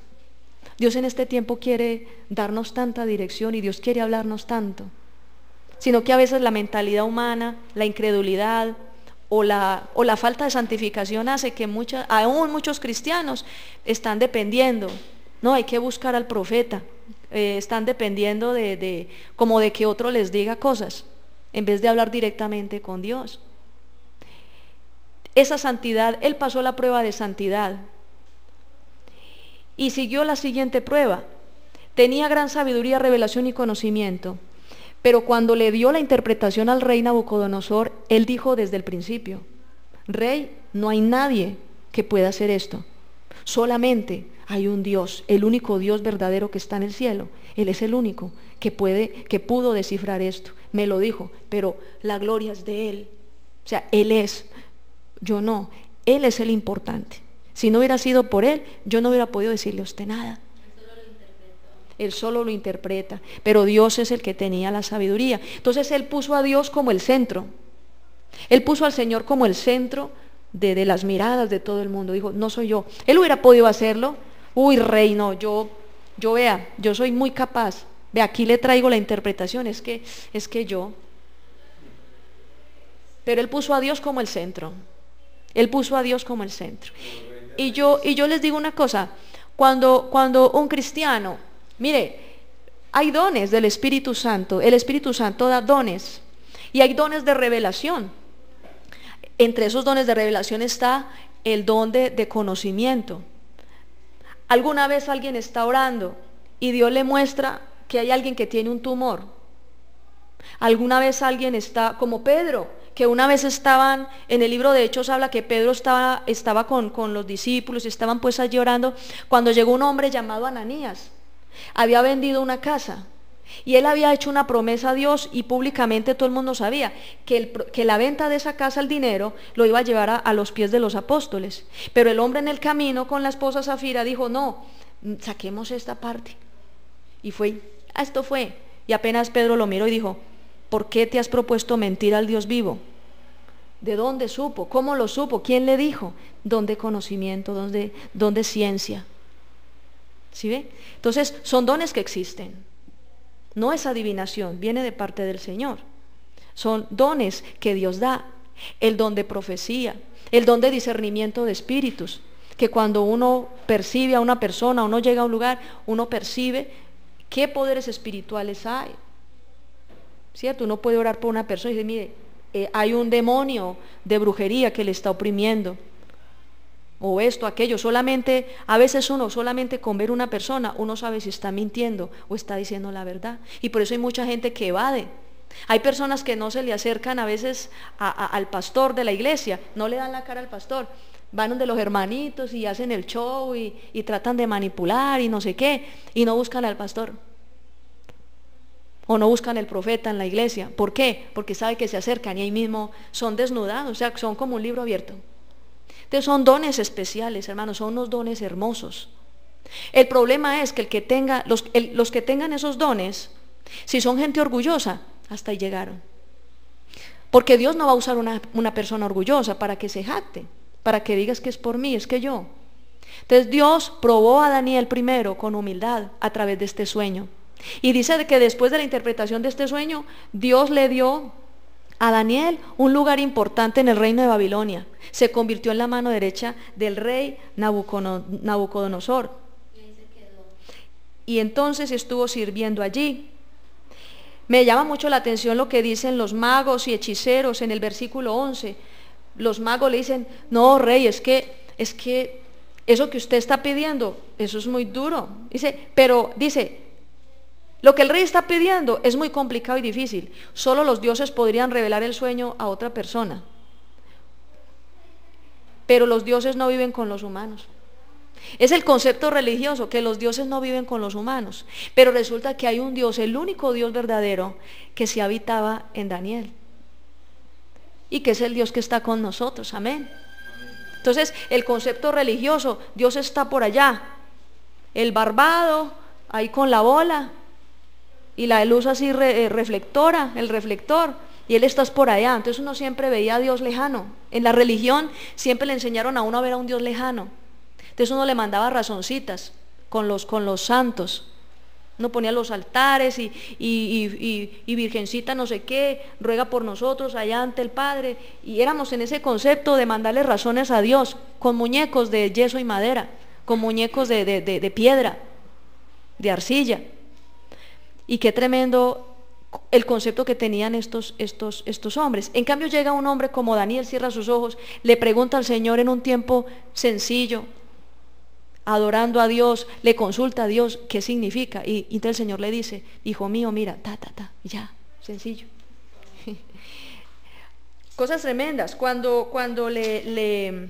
Dios en este tiempo quiere darnos tanta dirección y Dios quiere hablarnos tanto. Sino que a veces la mentalidad humana, la incredulidad o la falta de santificación hace que aún muchos cristianos están dependiendo. No, hay que buscar al profeta. Están dependiendo como de que otro les diga cosas, en vez de hablar directamente con Dios. Esa santidad, él pasó la prueba de santidad y siguió la siguiente prueba. Tenía gran sabiduría, revelación y conocimiento, pero cuando le dio la interpretación al rey Nabucodonosor, él dijo desde el principio, rey, no hay nadie que pueda hacer esto, solamente hay un Dios, el único Dios verdadero que está en el cielo. Él es el único que pudo descifrar esto, me lo dijo, pero la gloria es de él, o sea, él es. Yo no, él es el importante. Si no hubiera sido por él, yo no hubiera podido decirle a usted nada. Él solo lo interpreta, pero Dios es el que tenía la sabiduría. Entonces él puso a Dios como el centro. Él puso al Señor como el centro de las miradas de todo el mundo. Dijo, no soy yo. Él hubiera podido hacerlo. Uy, rey, no, yo vea, yo soy muy capaz. Ve, aquí le traigo la interpretación, es que yo. Pero él puso a Dios como el centro. Él puso a Dios como el centro. Y yo les digo una cosa, cuando un cristiano, mire, hay dones del Espíritu Santo, el Espíritu Santo da dones, y hay dones de revelación. Entre esos dones de revelación está el don de conocimiento. Alguna vez alguien está orando y Dios le muestra que hay alguien que tiene un tumor. Alguna vez alguien está, como Pedro, que una vez estaban, en el libro de Hechos habla que Pedro estaba con los discípulos y estaban pues allí orando, cuando llegó un hombre llamado Ananías, había vendido una casa y él había hecho una promesa a Dios y públicamente todo el mundo sabía que la venta de esa casa, el dinero, lo iba a llevar a los pies de los apóstoles, pero el hombre en el camino con la esposa Zafira dijo, no, saquemos esta parte, y esto fue, y apenas Pedro lo miró y dijo, ¿por qué te has propuesto mentir al Dios vivo? ¿De dónde supo? ¿Cómo lo supo? ¿Quién le dijo? Don de conocimiento, don de ciencia. ¿Sí ve? Entonces, son dones que existen. No es adivinación, viene de parte del Señor. Son dones que Dios da. El don de profecía, el don de discernimiento de espíritus, que cuando uno percibe a una persona, uno llega a un lugar, uno percibe qué poderes espirituales hay. ¿Cierto? Uno puede orar por una persona y decir, mire, hay un demonio de brujería que le está oprimiendo, o esto, aquello. A veces uno solamente con ver una persona, uno sabe si está mintiendo o está diciendo la verdad, y por eso hay mucha gente que evade. Hay personas que no se le acercan a veces al pastor de la iglesia, no le dan la cara al pastor, van donde los hermanitos y hacen el show y tratan de manipular y no sé qué, y no buscan al pastor. O no buscan el profeta en la iglesia. ¿Por qué? Porque sabe que se acercan y ahí mismo son desnudados, o sea, son como un libro abierto. Entonces son dones especiales, hermanos, son unos dones hermosos. El problema es que los que tengan esos dones, si son gente orgullosa, hasta ahí llegaron. Porque Dios no va a usar una persona orgullosa para que se jacte, para que digas que es por mí, es que yo. Entonces Dios probó a Daniel primero con humildad a través de este sueño. Y dice que después de la interpretación de este sueño, Dios le dio a Daniel un lugar importante en el reino de Babilonia. Se convirtió en la mano derecha del rey Nabucodonosor. Y ahí se quedó. Y entonces estuvo sirviendo allí. Me llama mucho la atención lo que dicen los magos y hechiceros en el versículo 11. Los magos le dicen, no, rey, es que eso que usted está pidiendo, eso es muy duro. Dice, lo que el rey está pidiendo es muy complicado y difícil. Solo los dioses podrían revelar el sueño a otra persona. Pero los dioses no viven con los humanos. Es el concepto religioso, que los dioses no viven con los humanos. Pero resulta que hay un Dios, el único Dios verdadero, que se habitaba en Daniel. Y que es el Dios que está con nosotros, amén. Entonces, el concepto religioso, Dios está por allá. El barbado, ahí con la bola, y la luz así reflectora, el reflector, y Él está por allá. Entonces uno siempre veía a Dios lejano. En la religión siempre le enseñaron a uno a ver a un Dios lejano. Entonces uno le mandaba razoncitas con los santos. Uno ponía los altares y virgencita no sé qué, ruega por nosotros allá ante el Padre. Y éramos en ese concepto de mandarle razones a Dios, con muñecos de yeso y madera, con muñecos de piedra, de arcilla. Y qué tremendo el concepto que tenían estos hombres. En cambio llega un hombre como Daniel, cierra sus ojos, le pregunta al Señor en un tiempo sencillo, adorando a Dios, le consulta a Dios qué significa, y entonces el Señor le dice, hijo mío, mira, ya, sencillo. Cosas tremendas. Cuando le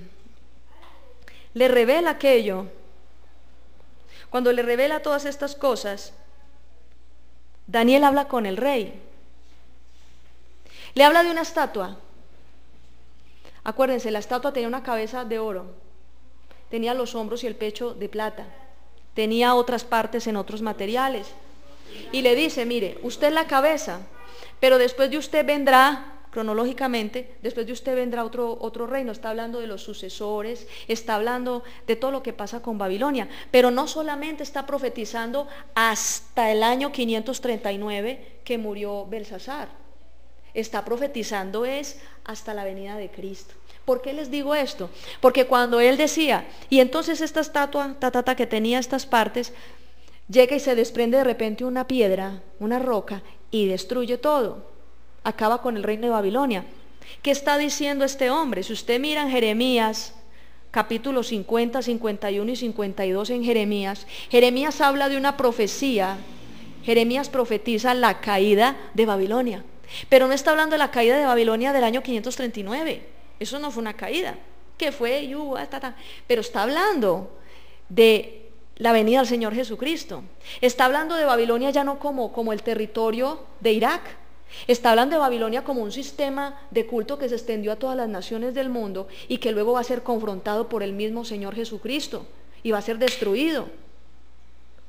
revela aquello, cuando le revela todas estas cosas, Daniel habla con el rey. Le habla de una estatua. Acuérdense, la estatua tenía una cabeza de oro, tenía los hombros y el pecho de plata, tenía otras partes en otros materiales. Y le dice, mire, usted es la cabeza, pero después de usted vendrá, cronológicamente, después de usted vendrá otro reino. Está hablando de los sucesores, está hablando de todo lo que pasa con Babilonia, pero no solamente está profetizando hasta el año 539 que murió Belsasar, está profetizando es hasta la venida de Cristo. ¿Por qué les digo esto? Porque cuando él decía, y entonces esta estatua, que tenía estas partes, llega y se desprende de repente una piedra, una roca, y destruye todo. Acaba con el reino de Babilonia. ¿Qué está diciendo este hombre? Si usted mira en Jeremías, capítulos 50, 51 y 52 en Jeremías habla de una profecía. Jeremías profetiza la caída de Babilonia. Pero no está hablando de la caída de Babilonia del año 539. Eso no fue una caída. ¿Qué fue? Pero está hablando de la venida del Señor Jesucristo. Está hablando de Babilonia ya no como el territorio de Irak. Está hablando de Babilonia como un sistema de culto que se extendió a todas las naciones del mundo y que luego va a ser confrontado por el mismo Señor Jesucristo y va a ser destruido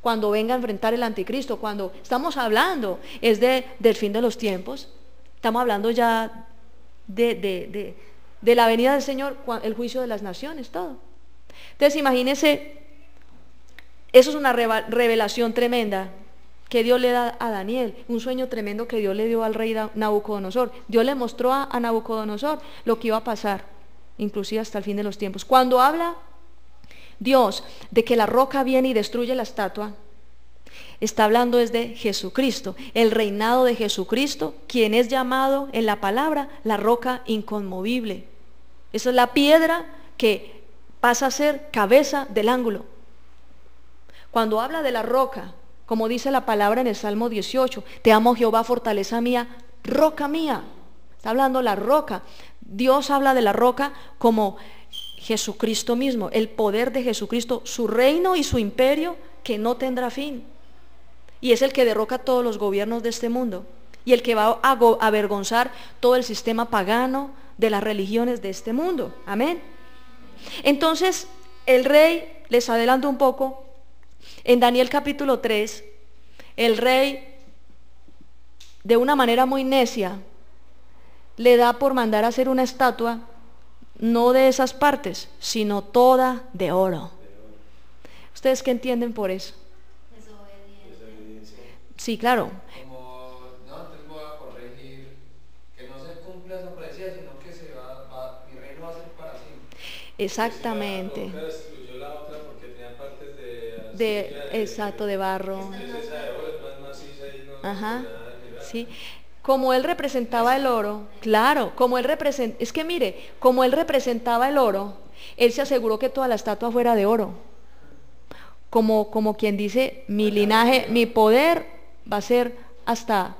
cuando venga a enfrentar el anticristo. Cuando estamos hablando es del fin de los tiempos, estamos hablando ya de la venida del Señor, el juicio de las naciones, todo. Entonces imagínense, eso es una revelación tremenda que Dios le da a Daniel, un sueño tremendo que Dios le dio al rey Nabucodonosor. Dios le mostró a Nabucodonosor lo que iba a pasar, inclusive hasta el fin de los tiempos. Cuando habla Dios de que la roca viene y destruye la estatua, está hablando desde Jesucristo, el reinado de Jesucristo, quien es llamado en la palabra la roca inconmovible. Esa es la piedra que pasa a ser cabeza del ángulo. Cuando habla de la roca, como dice la palabra en el Salmo 18, te amo Jehová, fortaleza mía, roca mía. Está hablando la roca. Dios habla de la roca como Jesucristo mismo, el poder de Jesucristo, su reino y su imperio que no tendrá fin. Y es el que derroca todos los gobiernos de este mundo y el que va a avergonzar todo el sistema pagano de las religiones de este mundo. Amén. Entonces el rey, les adelanto un poco, en Daniel capítulo 3, el rey, de una manera muy necia, le da por mandar a hacer una estatua, no de esas partes, sino toda de oro. ¿Ustedes qué entienden por eso? Desobediencia. Sí, claro. Como, no, te voy a corregir, que no se Exactamente. La roca destruyó la otra porque tenía partes de De, arcilla, exacto, de barro. entonces esa de oro es más maciza y no Ajá, se da liberar. sí. Como él representaba el oro, claro, como él representa, es que mire, como él representaba el oro, él se aseguró que toda la estatua fuera de oro. Como quien dice, mi linaje, mi poder va a ser hasta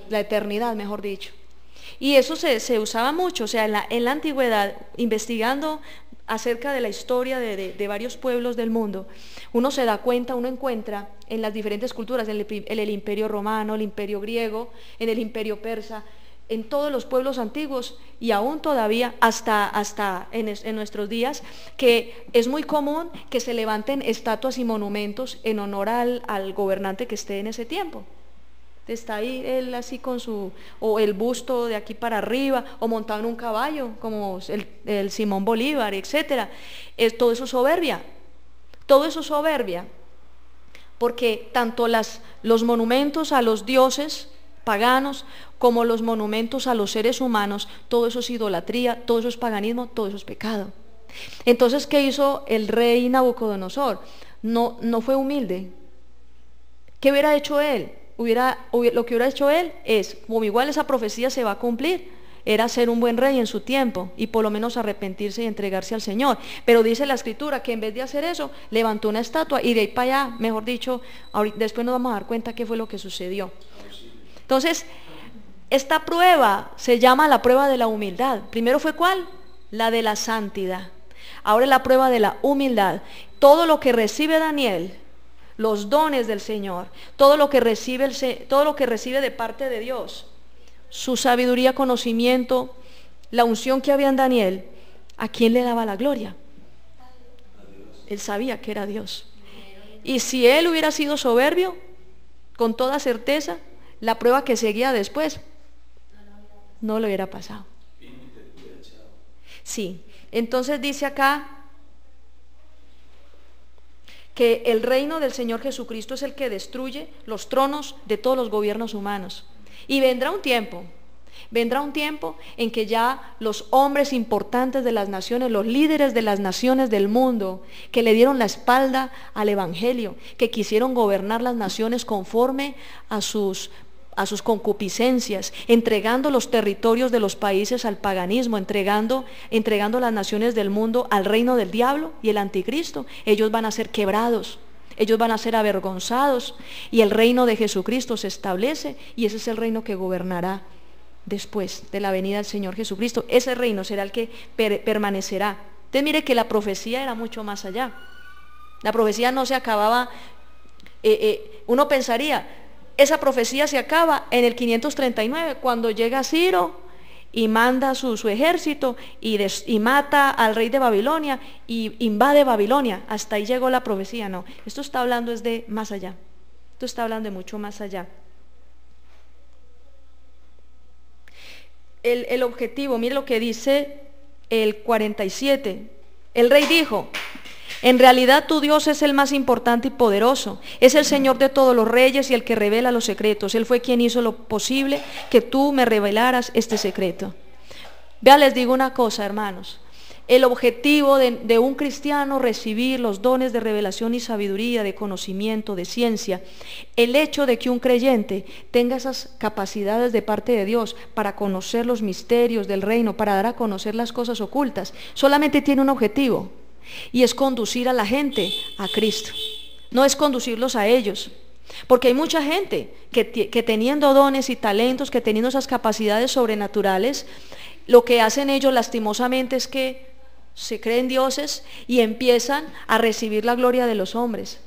la eternidad, mejor dicho. Y eso se usaba mucho, o sea, en la antigüedad, investigando acerca de la historia de varios pueblos del mundo, uno se da cuenta, uno encuentra en las diferentes culturas, en el imperio romano, el imperio griego, en el imperio persa, en todos los pueblos antiguos y aún todavía hasta en nuestros días, que es muy común que se levanten estatuas y monumentos en honor al gobernante que esté en ese tiempo. Está ahí él así con o el busto de aquí para arriba, o montado en un caballo, como el Simón Bolívar, etcétera. Todo eso es soberbia. Todo eso es soberbia. Porque tanto los monumentos a los dioses paganos, como los monumentos a los seres humanos, todo eso es idolatría, todo eso es paganismo, todo eso es pecado. Entonces, ¿qué hizo el rey Nabucodonosor? No fue humilde. ¿Qué hubiera hecho él? Lo que hubiera hecho él es, como igual esa profecía se va a cumplir, era ser un buen rey en su tiempo y por lo menos arrepentirse y entregarse al Señor. Pero dice la Escritura que en vez de hacer eso, levantó una estatua y de ahí para allá, mejor dicho, después nos vamos a dar cuenta qué fue lo que sucedió. Entonces, esta prueba se llama la prueba de la humildad. Primero fue ¿cuál? La de la santidad. Ahora es la prueba de la humildad. Todo lo que recibe Daniel, los dones del Señor, todo lo que recibe de parte de Dios, su sabiduría, conocimiento, la unción que había en Daniel, ¿a quién le daba la gloria? Él sabía que era Dios. Y si él hubiera sido soberbio, con toda certeza, la prueba que seguía después no le hubiera pasado. Sí, entonces dice acá que el reino del Señor Jesucristo es el que destruye los tronos de todos los gobiernos humanos. Y vendrá un tiempo en que ya los hombres importantes de las naciones, los líderes de las naciones del mundo, que le dieron la espalda al Evangelio, que quisieron gobernar las naciones conforme a sus concupiscencias, entregando los territorios de los países al paganismo, entregando las naciones del mundo al reino del diablo y el anticristo. Ellos van a ser quebrados, ellos van a ser avergonzados y el reino de Jesucristo se establece y ese es el reino que gobernará después de la venida del Señor Jesucristo. Ese reino será el que permanecerá. Entonces mire que la profecía era mucho más allá. La profecía no se acababa, uno pensaría, esa profecía se acaba en el 539, cuando llega Ciro y manda su ejército y mata al rey de Babilonia y invade Babilonia. Hasta ahí llegó la profecía. No, esto está hablando es de más allá. Esto está hablando de mucho más allá. El objetivo, mire lo que dice el 47. El rey dijo: en realidad tu Dios es el más importante y poderoso, es el Señor de todos los reyes y el que revela los secretos. Él fue quien hizo lo posible que tú me revelaras este secreto. Vea, les digo una cosa, hermanos. El objetivo de un cristiano recibir los dones de revelación y sabiduría, de conocimiento, de ciencia, el hecho de que un creyente tenga esas capacidades de parte de Dios para conocer los misterios del reino, para dar a conocer las cosas ocultas, solamente tiene un objetivo. Y es conducir a la gente a Cristo, no es conducirlos a ellos, porque hay mucha gente que teniendo dones y talentos, que teniendo esas capacidades sobrenaturales, lo que hacen ellos lastimosamente es que se creen dioses y empiezan a recibir la gloria de los hombres.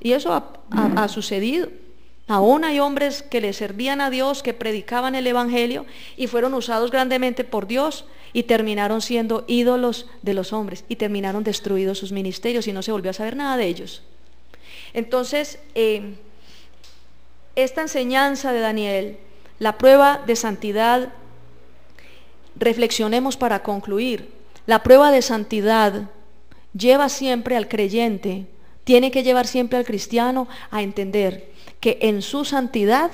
Y eso ha sucedido. Aún hay hombres que le servían a Dios, que predicaban el Evangelio y fueron usados grandemente por Dios y terminaron siendo ídolos de los hombres y terminaron destruidos sus ministerios y no se volvió a saber nada de ellos. Entonces, esta enseñanza de Daniel, la prueba de santidad, reflexionemos para concluir. La prueba de santidad lleva siempre al creyente, tiene que llevar siempre al cristiano a entender que en su santidad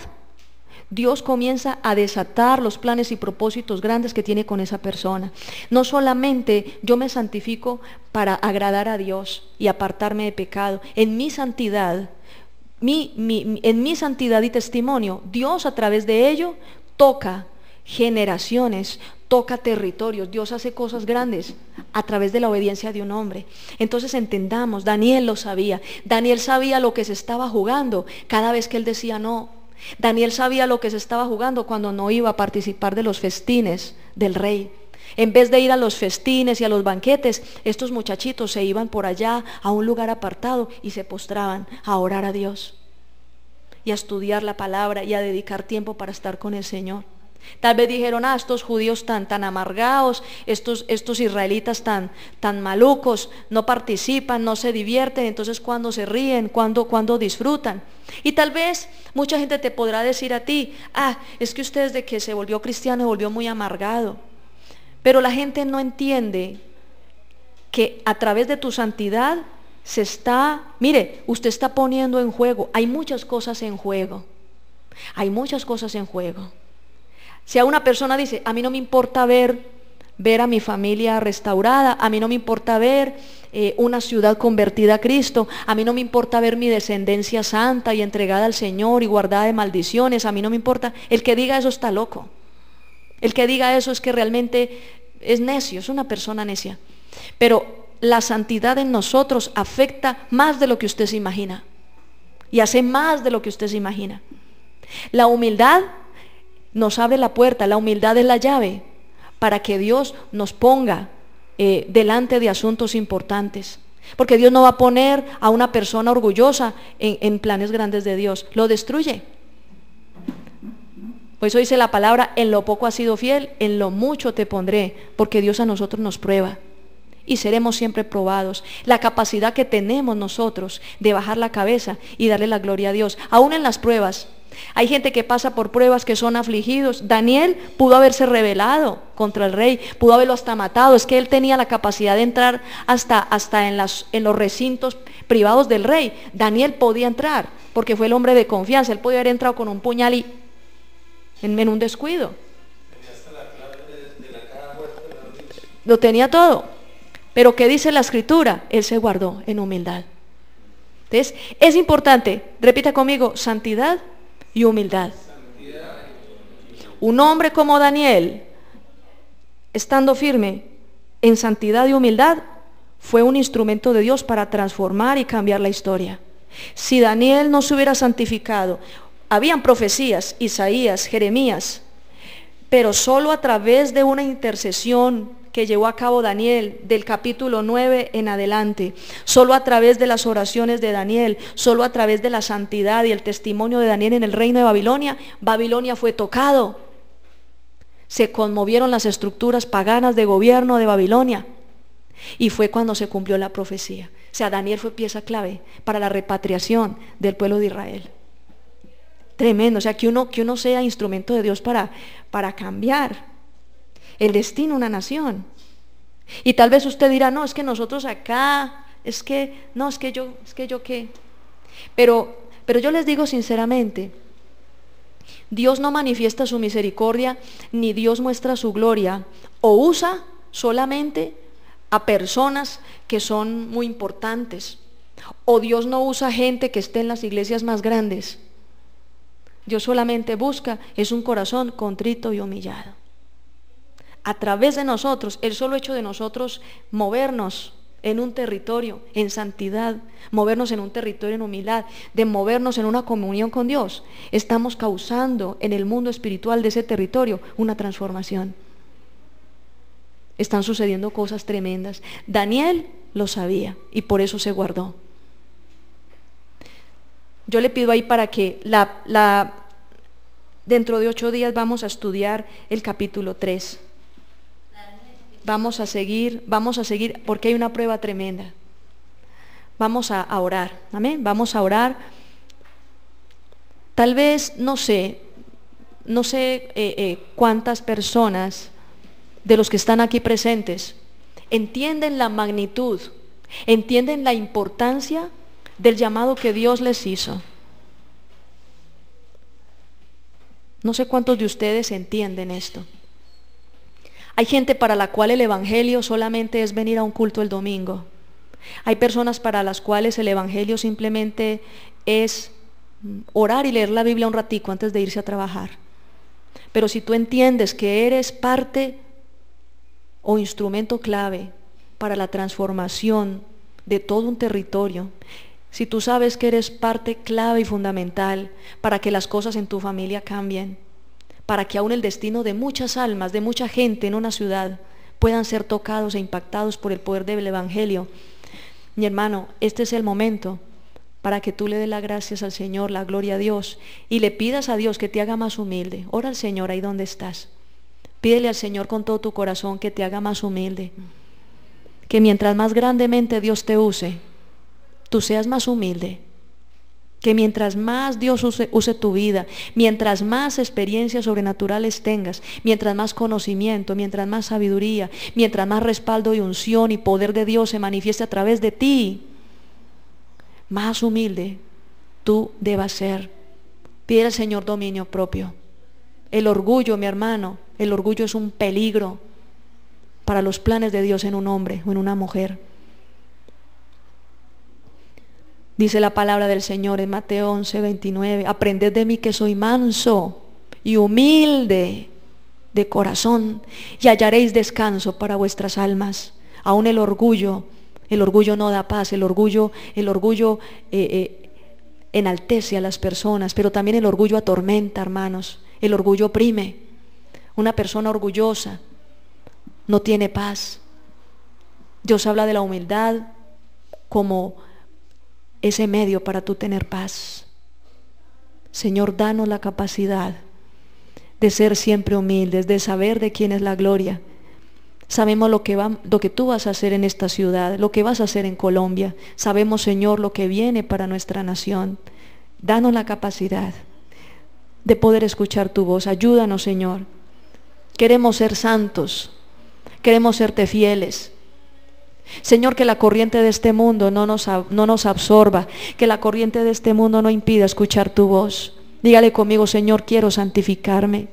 Dios comienza a desatar los planes y propósitos grandes que tiene con esa persona. No solamente yo me santifico para agradar a Dios y apartarme de pecado. En mi santidad, en mi santidad y testimonio, Dios a través de ello toca generaciones, toca territorios. Dios hace cosas grandes a través de la obediencia de un hombre. Entonces entendamos, Daniel lo sabía. Daniel sabía lo que se estaba jugando cada vez que él decía no. Daniel sabía lo que se estaba jugando cuando no iba a participar de los festines del rey. En vez de ir a los festines y a los banquetes, estos muchachitos se iban por allá a un lugar apartado y se postraban a orar a Dios y a estudiar la palabra y a dedicar tiempo para estar con el Señor. Tal vez dijeron, estos judíos tan amargados, estos israelitas tan malucos, no participan, no se divierten, entonces ¿cuándo se ríen? ¿Cuándo disfrutan? Y tal vez mucha gente te podrá decir a ti, es que usted desde que se volvió cristiano se volvió muy amargado. Pero la gente no entiende que a través de tu santidad usted está poniendo en juego, hay muchas cosas en juego, hay muchas cosas en juego. Si a una persona dice, a mí no me importa ver a mi familia restaurada, a mí no me importa ver una ciudad convertida a Cristo, a mí no me importa ver mi descendencia santa y entregada al Señor y guardada de maldiciones, a mí no me importa, el que diga eso está loco. El que diga eso es que realmente es necio, es una persona necia. Pero la santidad en nosotros afecta más de lo que usted se imagina y hace más de lo que usted se imagina. La humildad nos abre la puerta, la humildad es la llave para que Dios nos ponga delante de asuntos importantes. Porque Dios no va a poner a una persona orgullosa en planes grandes de Dios, lo destruye. Por eso dice la palabra, en lo poco has sido fiel, en lo mucho te pondré, porque Dios a nosotros nos prueba y seremos siempre probados. La capacidad que tenemos nosotros de bajar la cabeza y darle la gloria a Dios, aún en las pruebas. Hay gente que pasa por pruebas que son afligidos. Daniel pudo haberse rebelado contra el rey, pudo haberlo hasta matado. Es que él tenía la capacidad de entrar hasta en los recintos privados del rey. Daniel podía entrar porque fue el hombre de confianza. Él podía haber entrado con un puñal y en un descuido. Tenía hasta la clave de la caja fuerte, lo tenía todo. Pero ¿qué dice la escritura? Él se guardó en humildad. Entonces es importante, repita conmigo, santidad y humildad. Un hombre como Daniel, estando firme en santidad y humildad, fue un instrumento de Dios para transformar y cambiar la historia. Si Daniel no se hubiera santificado, habían profecías, Isaías, Jeremías, pero solo a través de una intercesión que llevó a cabo Daniel del capítulo 9 en adelante, solo a través de las oraciones de Daniel, solo a través de la santidad y el testimonio de Daniel en el reino de Babilonia, Babilonia fue tocado. Se conmovieron las estructuras paganas de gobierno de Babilonia y fue cuando se cumplió la profecía. O sea, Daniel fue pieza clave para la repatriación del pueblo de Israel. Tremendo, o sea, que uno sea instrumento de Dios para cambiar el destino de una nación. Y tal vez usted dirá, no, es que nosotros acá, yo qué. Pero yo les digo sinceramente, Dios no manifiesta su misericordia, ni Dios muestra su gloria, o usa solamente a personas que son muy importantes, o Dios no usa gente que esté en las iglesias más grandes. Dios solamente busca es un corazón contrito y humillado. A través de nosotros, el solo hecho de nosotros movernos en un territorio en santidad, movernos en un territorio en humildad, de movernos en una comunión con Dios, estamos causando en el mundo espiritual de ese territorio una transformación. Están sucediendo cosas tremendas. Daniel lo sabía y por eso se guardó. Yo le pido ahí para que dentro de 8 días vamos a estudiar el capítulo 3. Vamos a seguir porque hay una prueba tremenda. Vamos a orar, amén. Vamos a orar. Tal vez, no sé cuántas personas de los que están aquí presentes entienden la magnitud, entienden la importancia del llamado que Dios les hizo. No sé cuántos de ustedes entienden esto. Hay gente para la cual el evangelio solamente es venir a un culto el domingo. Hay personas para las cuales el evangelio simplemente es orar y leer la Biblia un ratico antes de irse a trabajar. Pero si tú entiendes que eres parte o instrumento clave para la transformación de todo un territorio, si tú sabes que eres parte clave y fundamental para que las cosas en tu familia cambien, para que aún el destino de muchas almas, de mucha gente en una ciudad puedan ser tocados e impactados por el poder del evangelio, mi hermano, este es el momento para que tú le des las gracias al Señor, la gloria a Dios, y le pidas a Dios que te haga más humilde. Ora al Señor ahí donde estás. Pídele al Señor con todo tu corazón que te haga más humilde. Que mientras más grandemente Dios te use, tú seas más humilde. Que mientras más Dios use tu vida, mientras más experiencias sobrenaturales tengas, mientras más conocimiento, mientras más sabiduría, mientras más respaldo y unción y poder de Dios se manifieste a través de ti, más humilde tú debas ser. Pide al Señor dominio propio. El orgullo, mi hermano, el orgullo es un peligro para los planes de Dios en un hombre o en una mujer. Dice la palabra del Señor en Mateo 11:29, aprended de mí que soy manso y humilde de corazón y hallaréis descanso para vuestras almas. Aún el orgullo no da paz, el orgullo enaltece a las personas, pero también el orgullo atormenta, hermanos. El orgullo oprime. Una persona orgullosa no tiene paz. Dios habla de la humildad como ese medio para tú tener paz. Señor, danos la capacidad de ser siempre humildes, de saber de quién es la gloria. Sabemos lo que tú vas a hacer en esta ciudad, lo que vas a hacer en Colombia. Sabemos, Señor, lo que viene para nuestra nación. Danos la capacidad de poder escuchar tu voz. Ayúdanos, Señor. Queremos ser santos, queremos serte fieles. Señor, que la corriente de este mundo no nos absorba, que la corriente de este mundo no impida escuchar tu voz. Dígale conmigo, Señor, quiero santificarme.